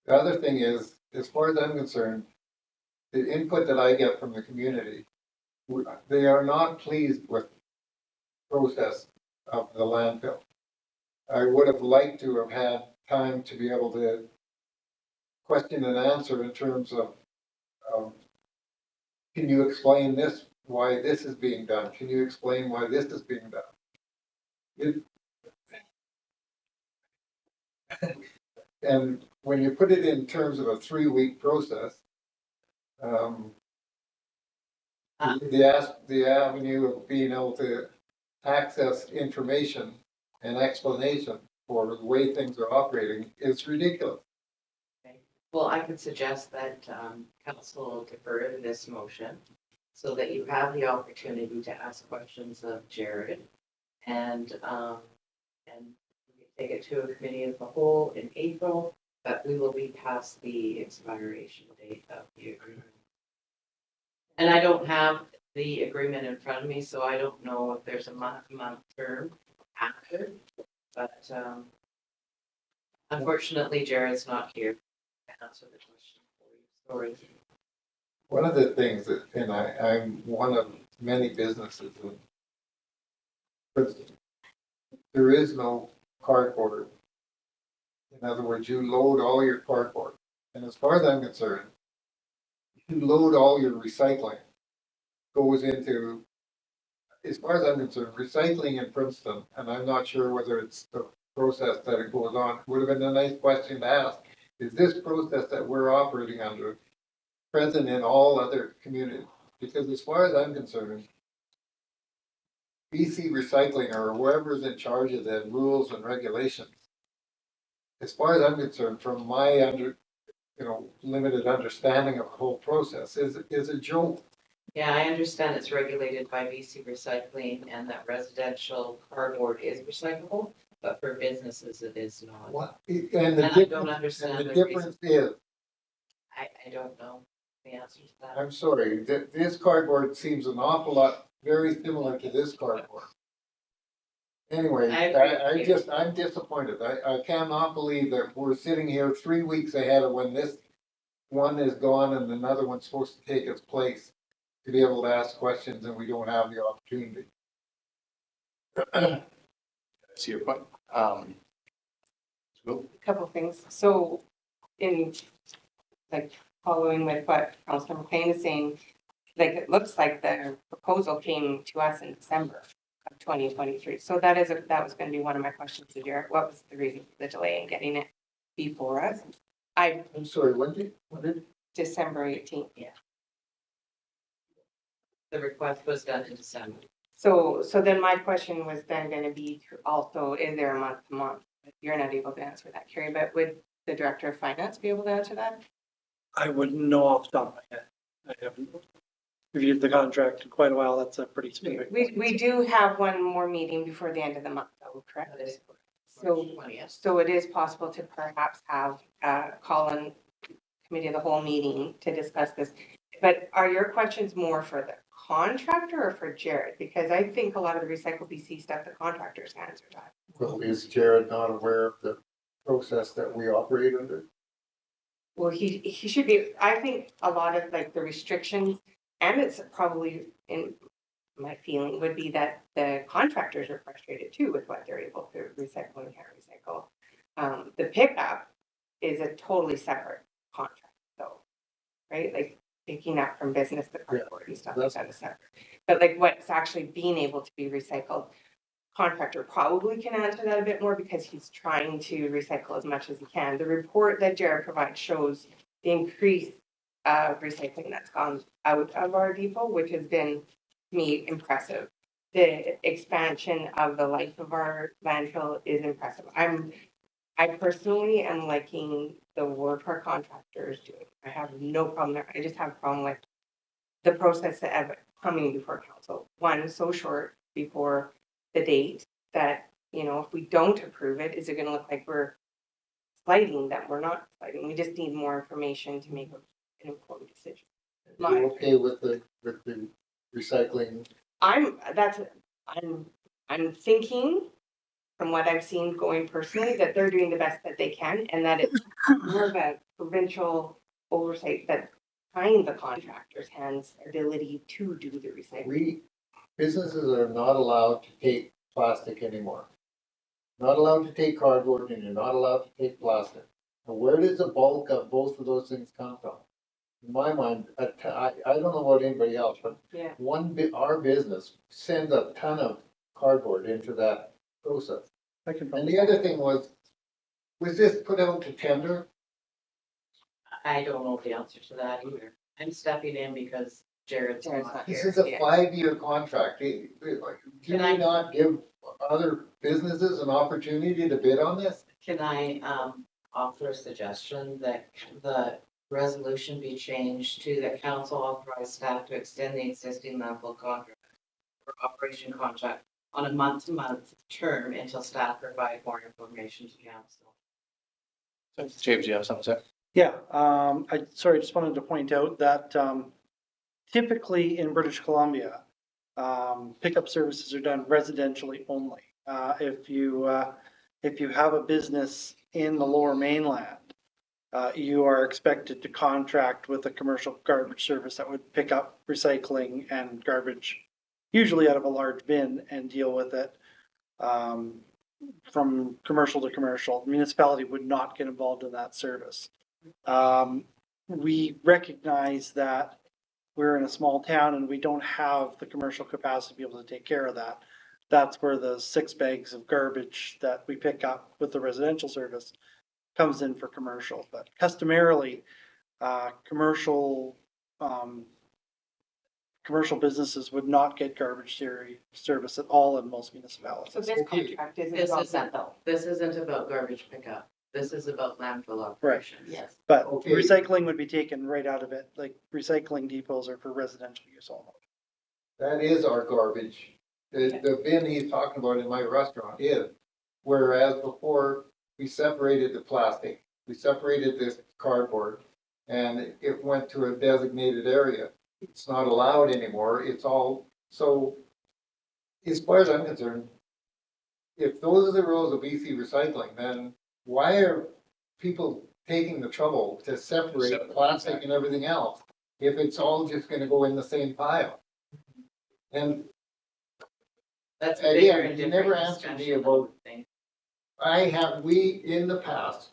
The other thing is, as far as I'm concerned, the input that I get from the community, they are not pleased with the process of the landfill. I would have liked to have had time to be able to question and answer in terms of, can you explain this, why this is being done? Can you explain why this is being done? And when you put it in terms of a 3-week process, the avenue of being able to access information and explanation for the way things are operating is ridiculous. Well, I could suggest that council defer to this motion so that you have the opportunity to ask questions of Jared and take it to a committee of the whole in April, but we will be past the expiration date of the agreement. And I don't have the agreement in front of me, so I don't know if there's a month term after, but unfortunately Jared's not here to answer the question for you. Sorry. One of the things that, and I'm one of many businesses, but there is no cardboard. In other words, you load all your cardboard. And as far as I'm concerned, you load all your recycling goes into, as far as I'm concerned, recycling in Princeton, and I'm not sure whether it's the process that it goes on, would have been a nice question to ask. Is this process that we're operating under present in all other communities? Because as far as I'm concerned, BC Recycling or whoever's in charge of the rules and regulations, as far as I'm concerned, from my limited understanding of the whole process, is a joke. Yeah, I understand it's regulated by BC Recycling and that residential cardboard is recyclable, but for businesses it is not. What? And I don't understand And the the difference is, I don't know the answer to that. I'm sorry, this cardboard seems an awful lot very similar to this cardboard. Anyway, I agree with you. I'm disappointed. I cannot believe that we're sitting here 3 weeks ahead of when this one is gone and another one's supposed to take its place to be able to ask questions, and we don't have the opportunity. I see your point. Cool. A couple things. So in like following with what Councilor McLean is saying, like it looks like the proposal came to us in December of 2023. So that was going to be one of my questions to Jared. What was the reason for the delay in getting it before us? I'm sorry, when did? December 18th. Yeah. The request was done in December. So then my question was then going to be also, is there a month to month? You're not able to answer that, Carrie, but would the Director of Finance be able to answer that? I wouldn't know off the top of my head. I haven't reviewed the contract in quite a while. That's a pretty specific. We do have one more meeting before the end of the month, though, correct? That is So, March 20th. so it is possible to perhaps have call in committee of the whole meeting to discuss this. But are your questions more for the contractor or for Jared? Because I think a lot of the Recycle BC stuff, the contractors answer that. Well, is Jared not aware of the process that we operate under? Well, he should be, I think a lot of like the restrictions, and it's probably in my feeling would be that the contractors are frustrated too with what they're able to recycle and can't recycle. The pickup is a totally separate contract though, right? Like picking up from business to cardboard and stuff like that is separate. But like what's actually being able to be recycled, contractor probably can answer that a bit more because he's trying to recycle as much as he can. The report that Jared provides shows the increase of recycling that's gone out of our depot, which has been, to me, impressive. The expansion of the life of our landfill is impressive. I personally am liking the work our contractors do. I have no problem there. I just have a problem with the process of it coming before council. One, so short before the date that, you know, if we don't approve it, is it gonna look like we're slighting them? We're not slighting. We just need more information to make an informed decision. You okay with the recycling? I'm thinking from what I've seen going personally, that they're doing the best that they can and that it's more of a provincial oversight that tying the contractor's hands ability to do the recycling. Businesses are not allowed to take plastic anymore. Not allowed to take cardboard and you're not allowed to take plastic. Now, where does the bulk of both of those things come from? In my mind, I don't know about anybody else, but Yeah. our business sends a ton of cardboard into that process. I can And probably, the other thing was this put out to tender? I don't know the answer to that either. I'm stepping in because Jared's Jared's not not This here. is a Yeah. 5-year contract. Can Can I I- not give other businesses an opportunity to bid on this? Can I offer a suggestion that the resolution be changed to that council authorize staff to extend the existing landfill contract or operation contract on a month-to-month term until staff provide more information to council? James, you have something to say? yeah, I just wanted to point out that, typically in British Columbia, pickup services are done residentially only. If you have a business in the Lower Mainland, you are expected to contract with a commercial garbage service that would pick up recycling and garbage, usually out of a large bin, and deal with it from commercial to commercial. The municipality would not get involved in that service. We recognize that we're in a small town and we don't have the commercial capacity to be able to take care of that. That's where the 6 bags of garbage that we pick up with the residential service comes in for commercial. But customarily, commercial businesses would not get garbage service at all in most municipalities. So this contract isn't This about that isn't, though. this isn't about garbage pickup. This is about landfill operations. Yes. But Okay. recycling would be taken right out of it, like recycling depots are for residential use only. That is our garbage. The bin he's talking about in my restaurant is, whereas before we separated the plastic, we separated this cardboard, and it went to a designated area. It's not allowed anymore. It's all, so as far as I'm concerned, if those are the rules of BC Recycling, then why are people taking the trouble to separate Separate, plastic and everything else if it's all just gonna go in the same pile? And That's a bigger again, and you never different answered me discussion, I about, would think. we, in the past,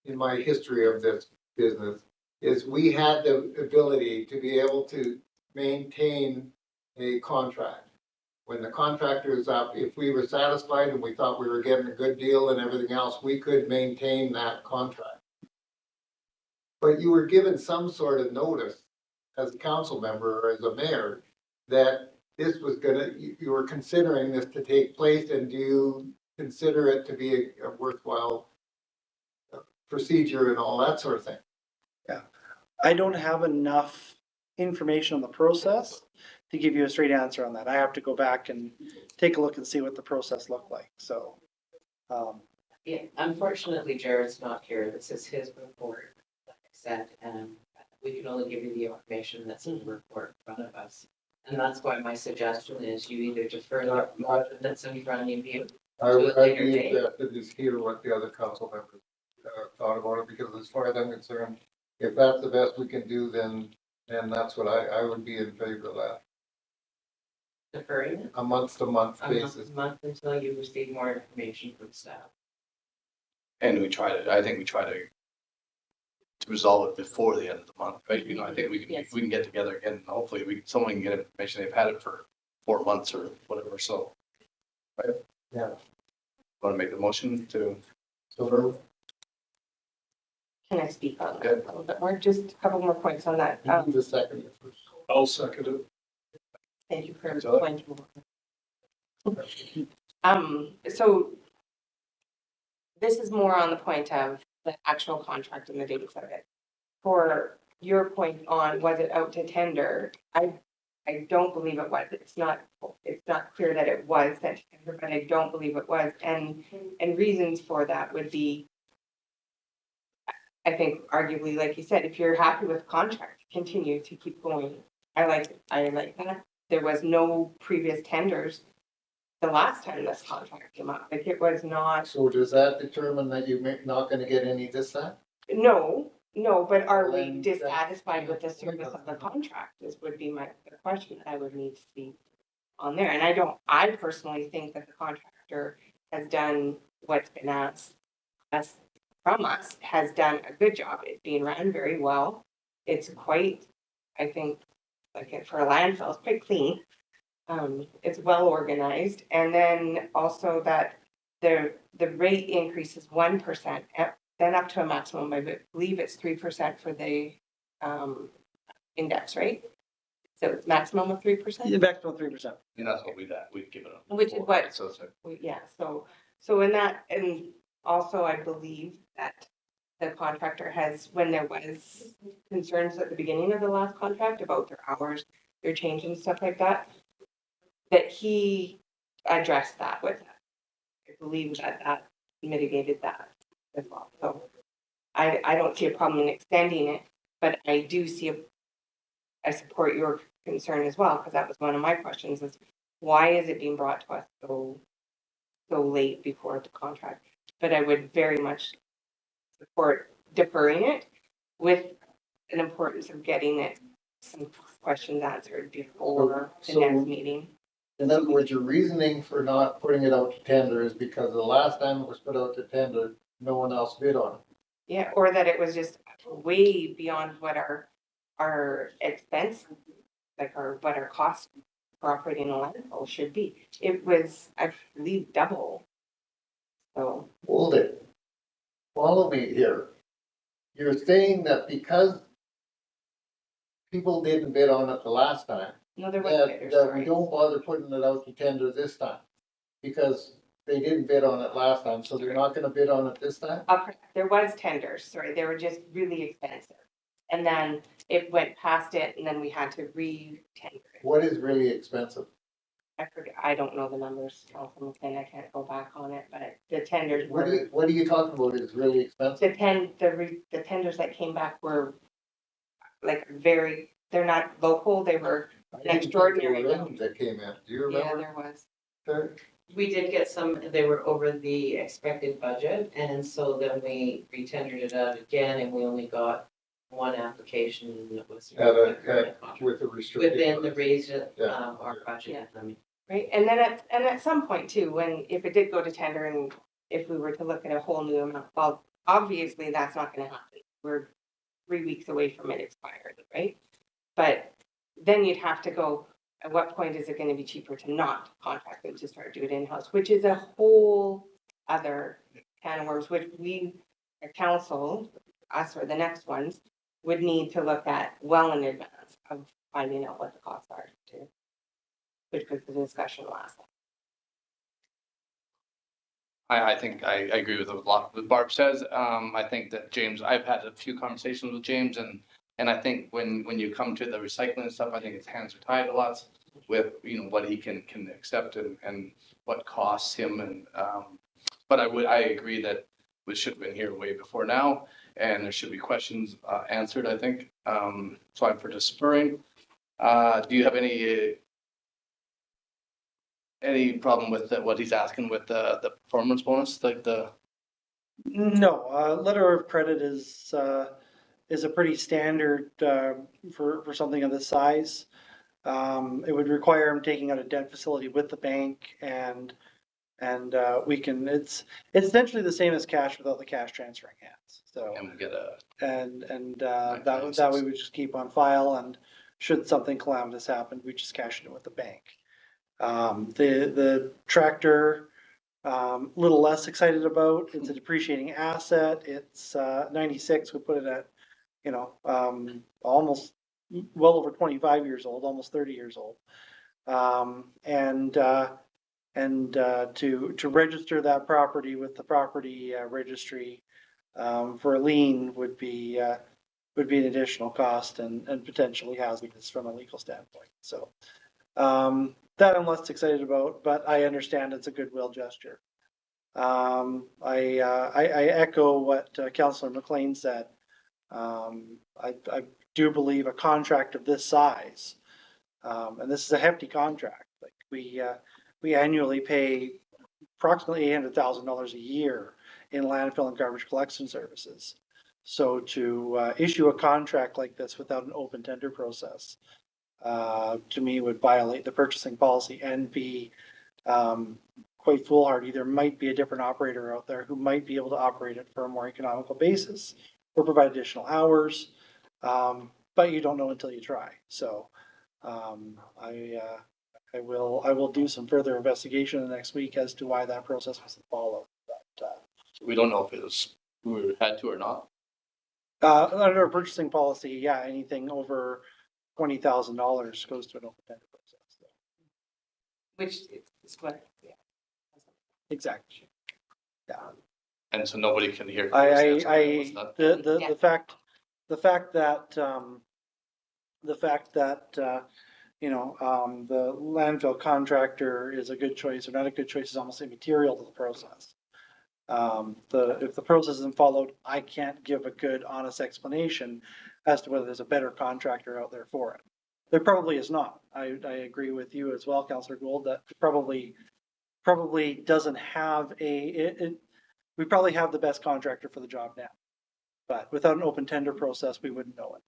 in my history of this business, is we had the ability to be able to maintain a contract. When the contractor is up, if we were satisfied and we thought we were getting a good deal and everything else, we could maintain that contract. But you were given some sort of notice as a council member or as a mayor that this was you were considering this to take place, and do you consider it to be a worthwhile procedure and all that sort of thing? I don't have enough information on the process to give you a straight answer on that. I have to go back and take a look and see what the process looked like, so. Yeah, unfortunately, Jared's not here. This is his report, like I said, and we can only give you the information that's in the report in front of us. And that's why my suggestion is you either defer the motion that's in front of you I to a would later be date. interested to hear what the other council members. thought about it, because as far as I'm concerned, if that's the best we can do, then that's what I would be in favor of that, Deferring it a month-to-month a basis. month until you receive more information from staff. And I think we try to resolve it before the end of the month, right? You know, I think Yes. we can get together again, and hopefully someone can get information. They've had it for 4 months or whatever, so. Right? Yeah. Want to make the motion to, So Can I speak on that Good. a little bit more? Just a couple more points on that. you do the second first. I'll second it. Thank you for Thanks, Alex. pointing. So this is more on the point of the actual contract and the dates of it. For your point on, was it out to tender? I don't believe it was. It's not clear that it was sent to tender, but I don't believe it was. And reasons for that would be, I think arguably, like you said, if you're happy with the contract, continue to keep going. I like that. There was no previous tenders the last time this contract came up. Like, it was not, So does that determine that you're not gonna get any this time? no, but are we Then dissatisfied with the service of the contract? This would be the question I would need to see on there. And I personally think that the contractor has done what's been asked from us, has done a good job. It's being run very well. It's quite, I think, like for a landfill, it's quite clean. It's well organized. And then also that the rate increase is 1%, then up to a maximum, I believe it's 3% for the index, right? So it's maximum of 3%? The maximum 3%. and that's what we'd given them. Which is before, what- right? So it's like, Yeah, so in that, and also I believe that the contractor has, when there was concerns at the beginning of the last contract about their hours, their change and stuff like that, that he addressed that with us. I believe that mitigated that as well. So I don't see a problem in extending it, but I do I support your concern as well, because that was one of my questions, is why is it being brought to us so late before the contract? But I would very much support deferring it with an importance of getting some questions answered before the So- next meeting. In other words, your reasoning for not putting it out to tender is because the last time it was put out to tender, no one else bid on it. Yeah, or that it was just way beyond what our expense, what our cost for operating a landfill should be. It was, I believe, double. So, Hold it. Follow me here. You're saying that because people didn't bid on it the last time, no, there was that bidders, we sorry. don't bother putting it out to tender this time. Because they didn't bid on it last time, so they're not gonna bid on it this time? There was tenders, sorry, they were just really expensive. And then it went past it, and then we had to re-tender it. What is really expensive? I forget, I don't know the numbers, Councilman Finn, I can't go back on it, but the tenders What were, are you talking about is really expensive? the tenders that came back were like they're not local, they were I didn't think extraordinary there were any amount. that came in. Do you Yeah, remember? there was. Terry? We did get some, they were over the expected budget, and so then we re-tendered it out again, and we only got one application that was. With the restricted. Within the range of, Yeah. our budget, I mean. Right, and then at some point too, if it did go to tender and if we were to look at a whole new amount, well, obviously that's not gonna happen. We're 3 weeks away from it expiring, right? But then you'd have to go, at what point is it gonna be cheaper to not contract and to start doing it in-house, which is a whole other can of worms, which we, a council, us or the next ones, would need to look at well in advance of finding out what the costs are too. Which was the discussion last time. I think I agree with a lot what Barb says. I think that James, I've had a few conversations with James, and I think when you come to the recycling stuff, I think his hands are tied a lot with, you know, what he can accept and what costs him. And but I agree that we should have been here way before now, and there should be questions answered, I think. So I'm for deferring. Do you have any problem with what he's asking with the performance bonus, like the No, letter of credit is a pretty standard, for something of this size. It would require him taking out a debt facility with the bank and we can, it's essentially the same as cash without the cash transferring hands. So, And we get a, that we would just keep on file, and should something calamitous happen, we just cash it in with the bank. The tractor, little less excited about. It's a depreciating asset. It's 96. We put it at, almost well over 25 years old, almost 30 years old. To register that property with the property registry for a lien would be an additional cost and potentially hazardous from a legal standpoint. So that I'm less excited about, but I understand it's a goodwill gesture. I echo what Councillor McLean said. I do believe a contract of this size, and this is a hefty contract. Like we annually pay approximately $800,000 a year in landfill and garbage collection services. So to issue a contract like this without an open tender process, to me would violate the purchasing policy and be quite foolhardy. There might be a different operator out there who might be able to operate it for a more economical basis or provide additional hours, but you don't know until you try. So I will do some further investigation in the next week as to why that process wasn't followed. But we don't know if it was, we had to or not. under a purchasing policy, yeah, anything over $20,000 goes to an open tender process. So. Which is what, yeah. Exactly. Yeah. And so nobody can hear. The fact that the landfill contractor is a good choice or not a good choice is almost immaterial to the process. If the process isn't followed, I can't give a good, honest explanation as to whether there's a better contractor out there for it. There probably is not. I agree with you as well, Councillor Gould, that probably doesn't have we probably have the best contractor for the job now, but without an open tender process, we wouldn't know it.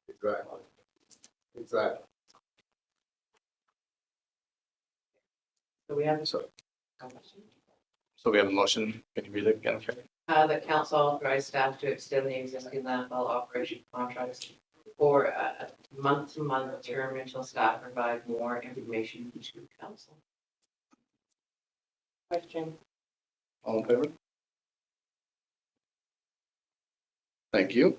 Exactly. So we have. So we have a motion. Can you read it again, Carrie? The council authorized staff to extend the existing landfill operation contracts for a month-to-month term until staff provide more information to council. Question. All in favor? Thank you.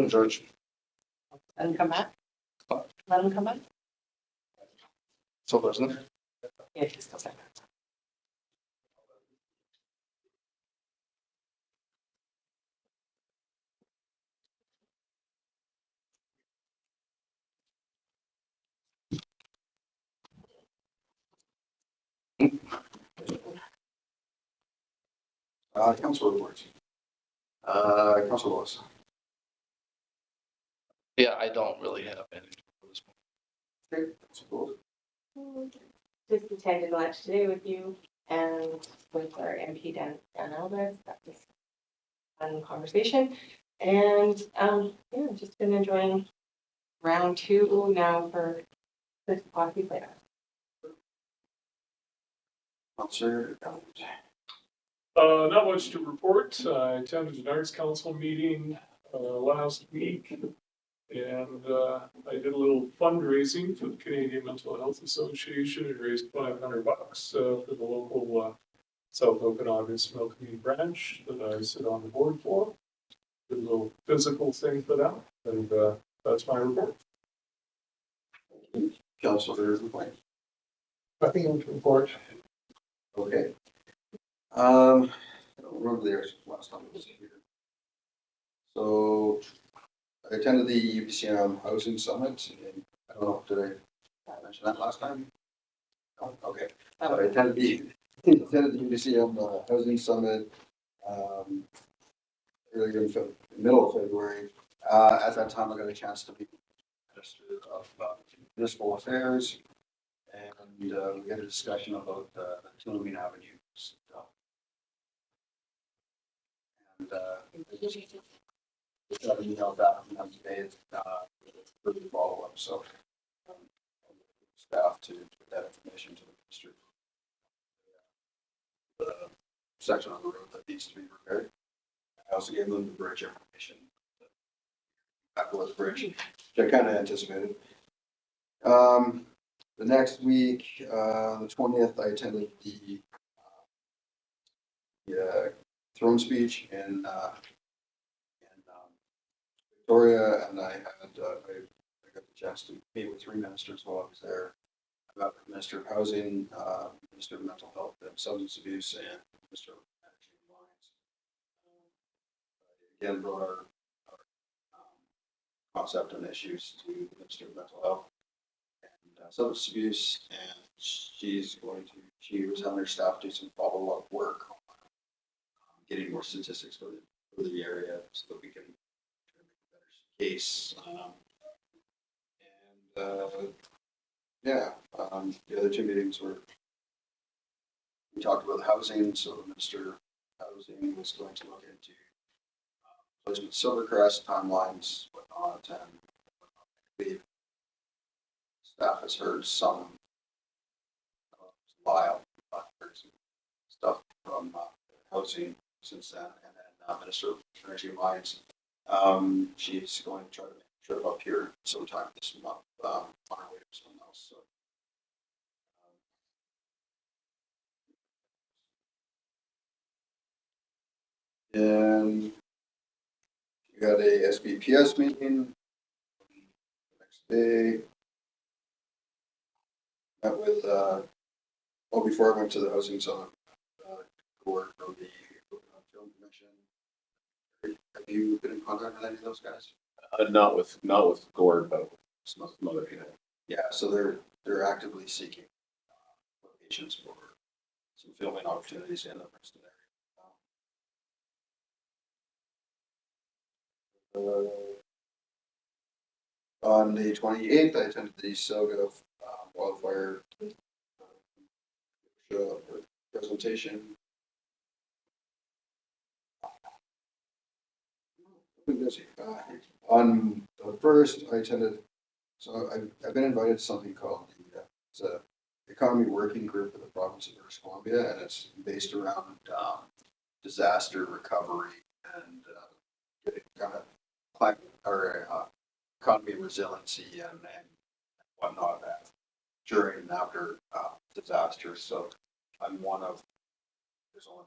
George. Let him come back? Let him come back? So doesn't it? Yeah, he's still back. Council reports. Council Lewis. Yeah, I don't really have anything for this point. Okay, Council Gould. Just attended lunch today with you and with our MP Dan Alves. That was a fun conversation. And yeah, just been enjoying round 2 now for the coffee playoff. Councillor. Not much to report. I attended an arts council meeting last week, and I did a little fundraising for the Canadian Mental Health Association and raised $500 for the local South Okanagan Small Community Branch that I sit on the board for. Did a little physical thing for them, and that's my report. Councillor McLean. Nothing to report. Okay. I don't remember the last time I was here. So I attended the UBCM Housing Summit. And I don't know, did I mention that last time? No? Okay. So I attended the UBCM Housing Summit earlier in middle of February. At that time, I got a chance to meet the Minister of Municipal Affairs And we had a discussion about Tillman Avenue stuff. And we got an email back from them today for the follow-up, so staff to put that information to the minister. The section on the road that needs to be repaired. I also gave them the bridge information. Applewood Bridge, which I kind of anticipated. The next week, the 20th, I attended the throne speech in Victoria, and I got the chance to meet with 3 ministers while I was there. I met with Minister of Housing, Minister of Mental Health and Substance Abuse, and Minister of Energy and Mines. Again, brought our concept and issues to the Minister of Mental Health and Substance Abuse, and she was having her staff do some follow-up work on getting more statistics for the area so that we can make a better case. The other 2 meetings were, we talked about housing, so the Minister of Housing was going to look into placement Silvercrest, timelines, whatnot, and I believe staff has heard some Lyle, heard some stuff from housing since then, and then Minister of Energy and Mines. She's going to try to make a trip up here sometime this month on her way to someone else. So. And we got a SBPS meeting the next day. Met with, before I went to the housing summit, board from the film commission. Have you been in contact with any of those guys? Not with Gord, but with some other people. Yeah, so they're actively seeking locations for some filming opportunities in the Princeton area. On the 28th, I attended the Selga wildfire presentation. On the 1st, I attended, so I've been invited to something called it's a economy working group for the province of British Columbia, and it's based around disaster recovery and kind of climate or economy resiliency and whatnot during and after disasters. So I'm one of, there's only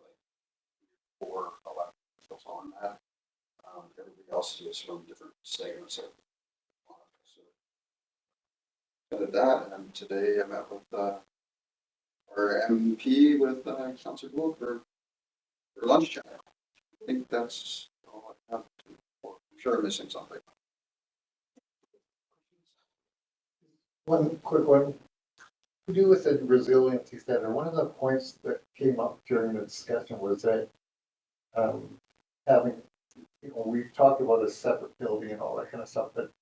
like 4 elections on that. Everybody else is from different segments of so that, and today I met with our MP with Councillor Gould for lunch chat. I think that's all I have. I'm sure I'm missing something. One quick one. To do with the resiliency center, one of the points that came up during the discussion was that having, we've talked about a separate building and all that kind of stuff, but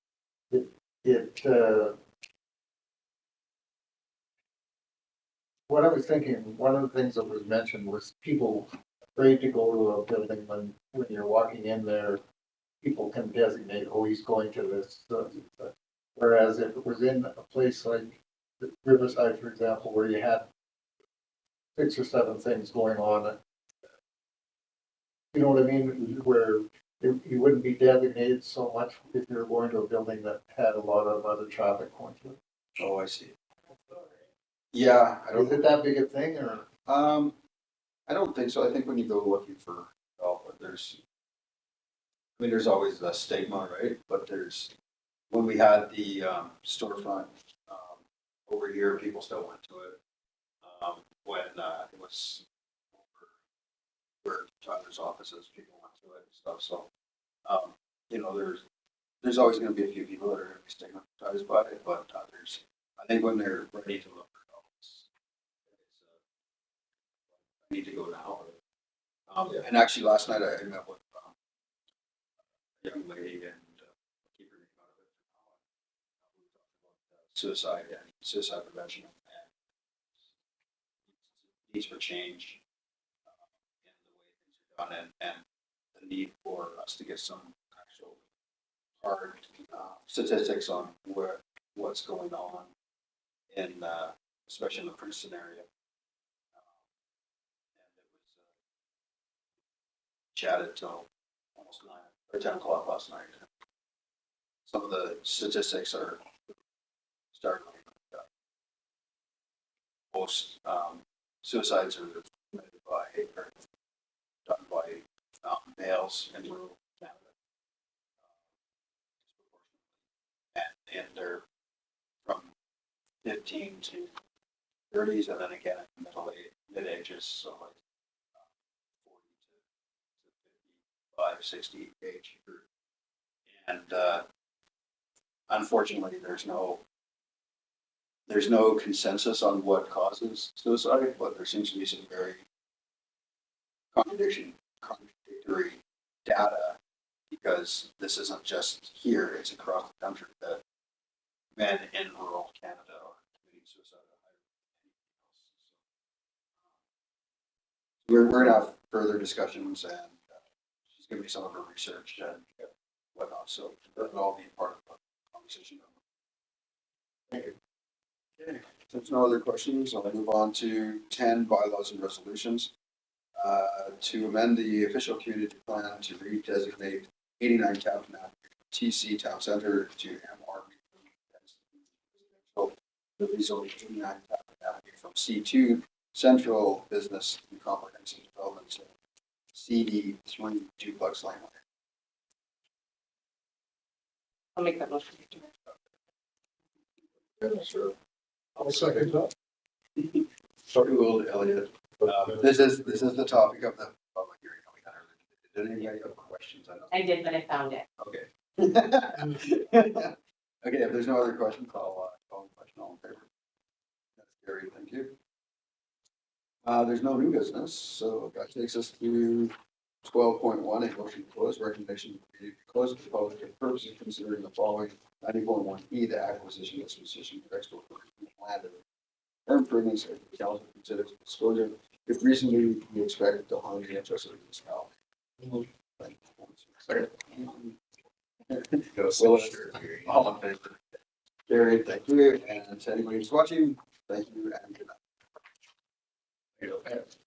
what I was thinking, one of the things that was mentioned was people afraid to go to a building when you're walking in there, people can designate, oh, he's going to this. Whereas if it was in a place like Riverside, for example, where you had 6 or 7 things going on, you know what I mean? Where you wouldn't be designated so much if you're going to a building that had a lot of other traffic going to it. Oh, I see. Yeah, Is it that big a thing, or? I don't think so. I think when you go looking for development, there's always a stigma, right? But when we had the storefront over here, people still went to it. When it was where Tyler's offices, people went to it and stuff. So, there's always going to be a few people that are going to be stigmatized by it, but I think when they're ready to look for help, I need to go now. And actually, last night I met with a young lady and keep her name out of it. We talked about suicide and suicide prevention needs for change in the way things are done and the need for us to get some actual hard statistics on what's going on in, especially in the Princeton area. And it was chatted till almost 9 or 10 o'clock last night. Some of the statistics are startling. Most suicides are committed by or done by males in rural Canada. And they're from 15 to 30s, and then again in mid ages, so like 40 to 55, 60 age group. And unfortunately, there's no consensus on what causes suicide, but there seems to be some very contradictory data, because this isn't just here, it's across the country that men in rural Canada are committing suicide at higher. We're gonna have further discussions, and she's giving me some of her research and whatnot, so that'll all be part of the conversation. Thank you. Okay, if there's no other questions, I'll move on to 10 bylaws and resolutions. To amend the official community plan to redesignate 89 Town TC Town Center to MRB. The rezone 89 Town Avenue from C2 Central Business and Comprehensive Development to CD3 Duplex Lane. I'll make that motion. Sure. I'll second that. Sorry, Will Elliott. This is the topic of the public hearing. Did anybody have questions? I did, but I found it. Okay. Okay, if there's no other questions, I'll call the question. All in favor? That's carried. Thank you. There's no new business, so that takes us to 12.1, a motion to close. Recommendation to close the public for purposes of considering the following 90.1E, the acquisition, disposition, or expropriation of land or improvements, if the council considers disclosure if reasonably we expect to harm the interest of the municipality. Second. All in favor? Carried. Thank you. And to anybody who's watching, thank you and good night.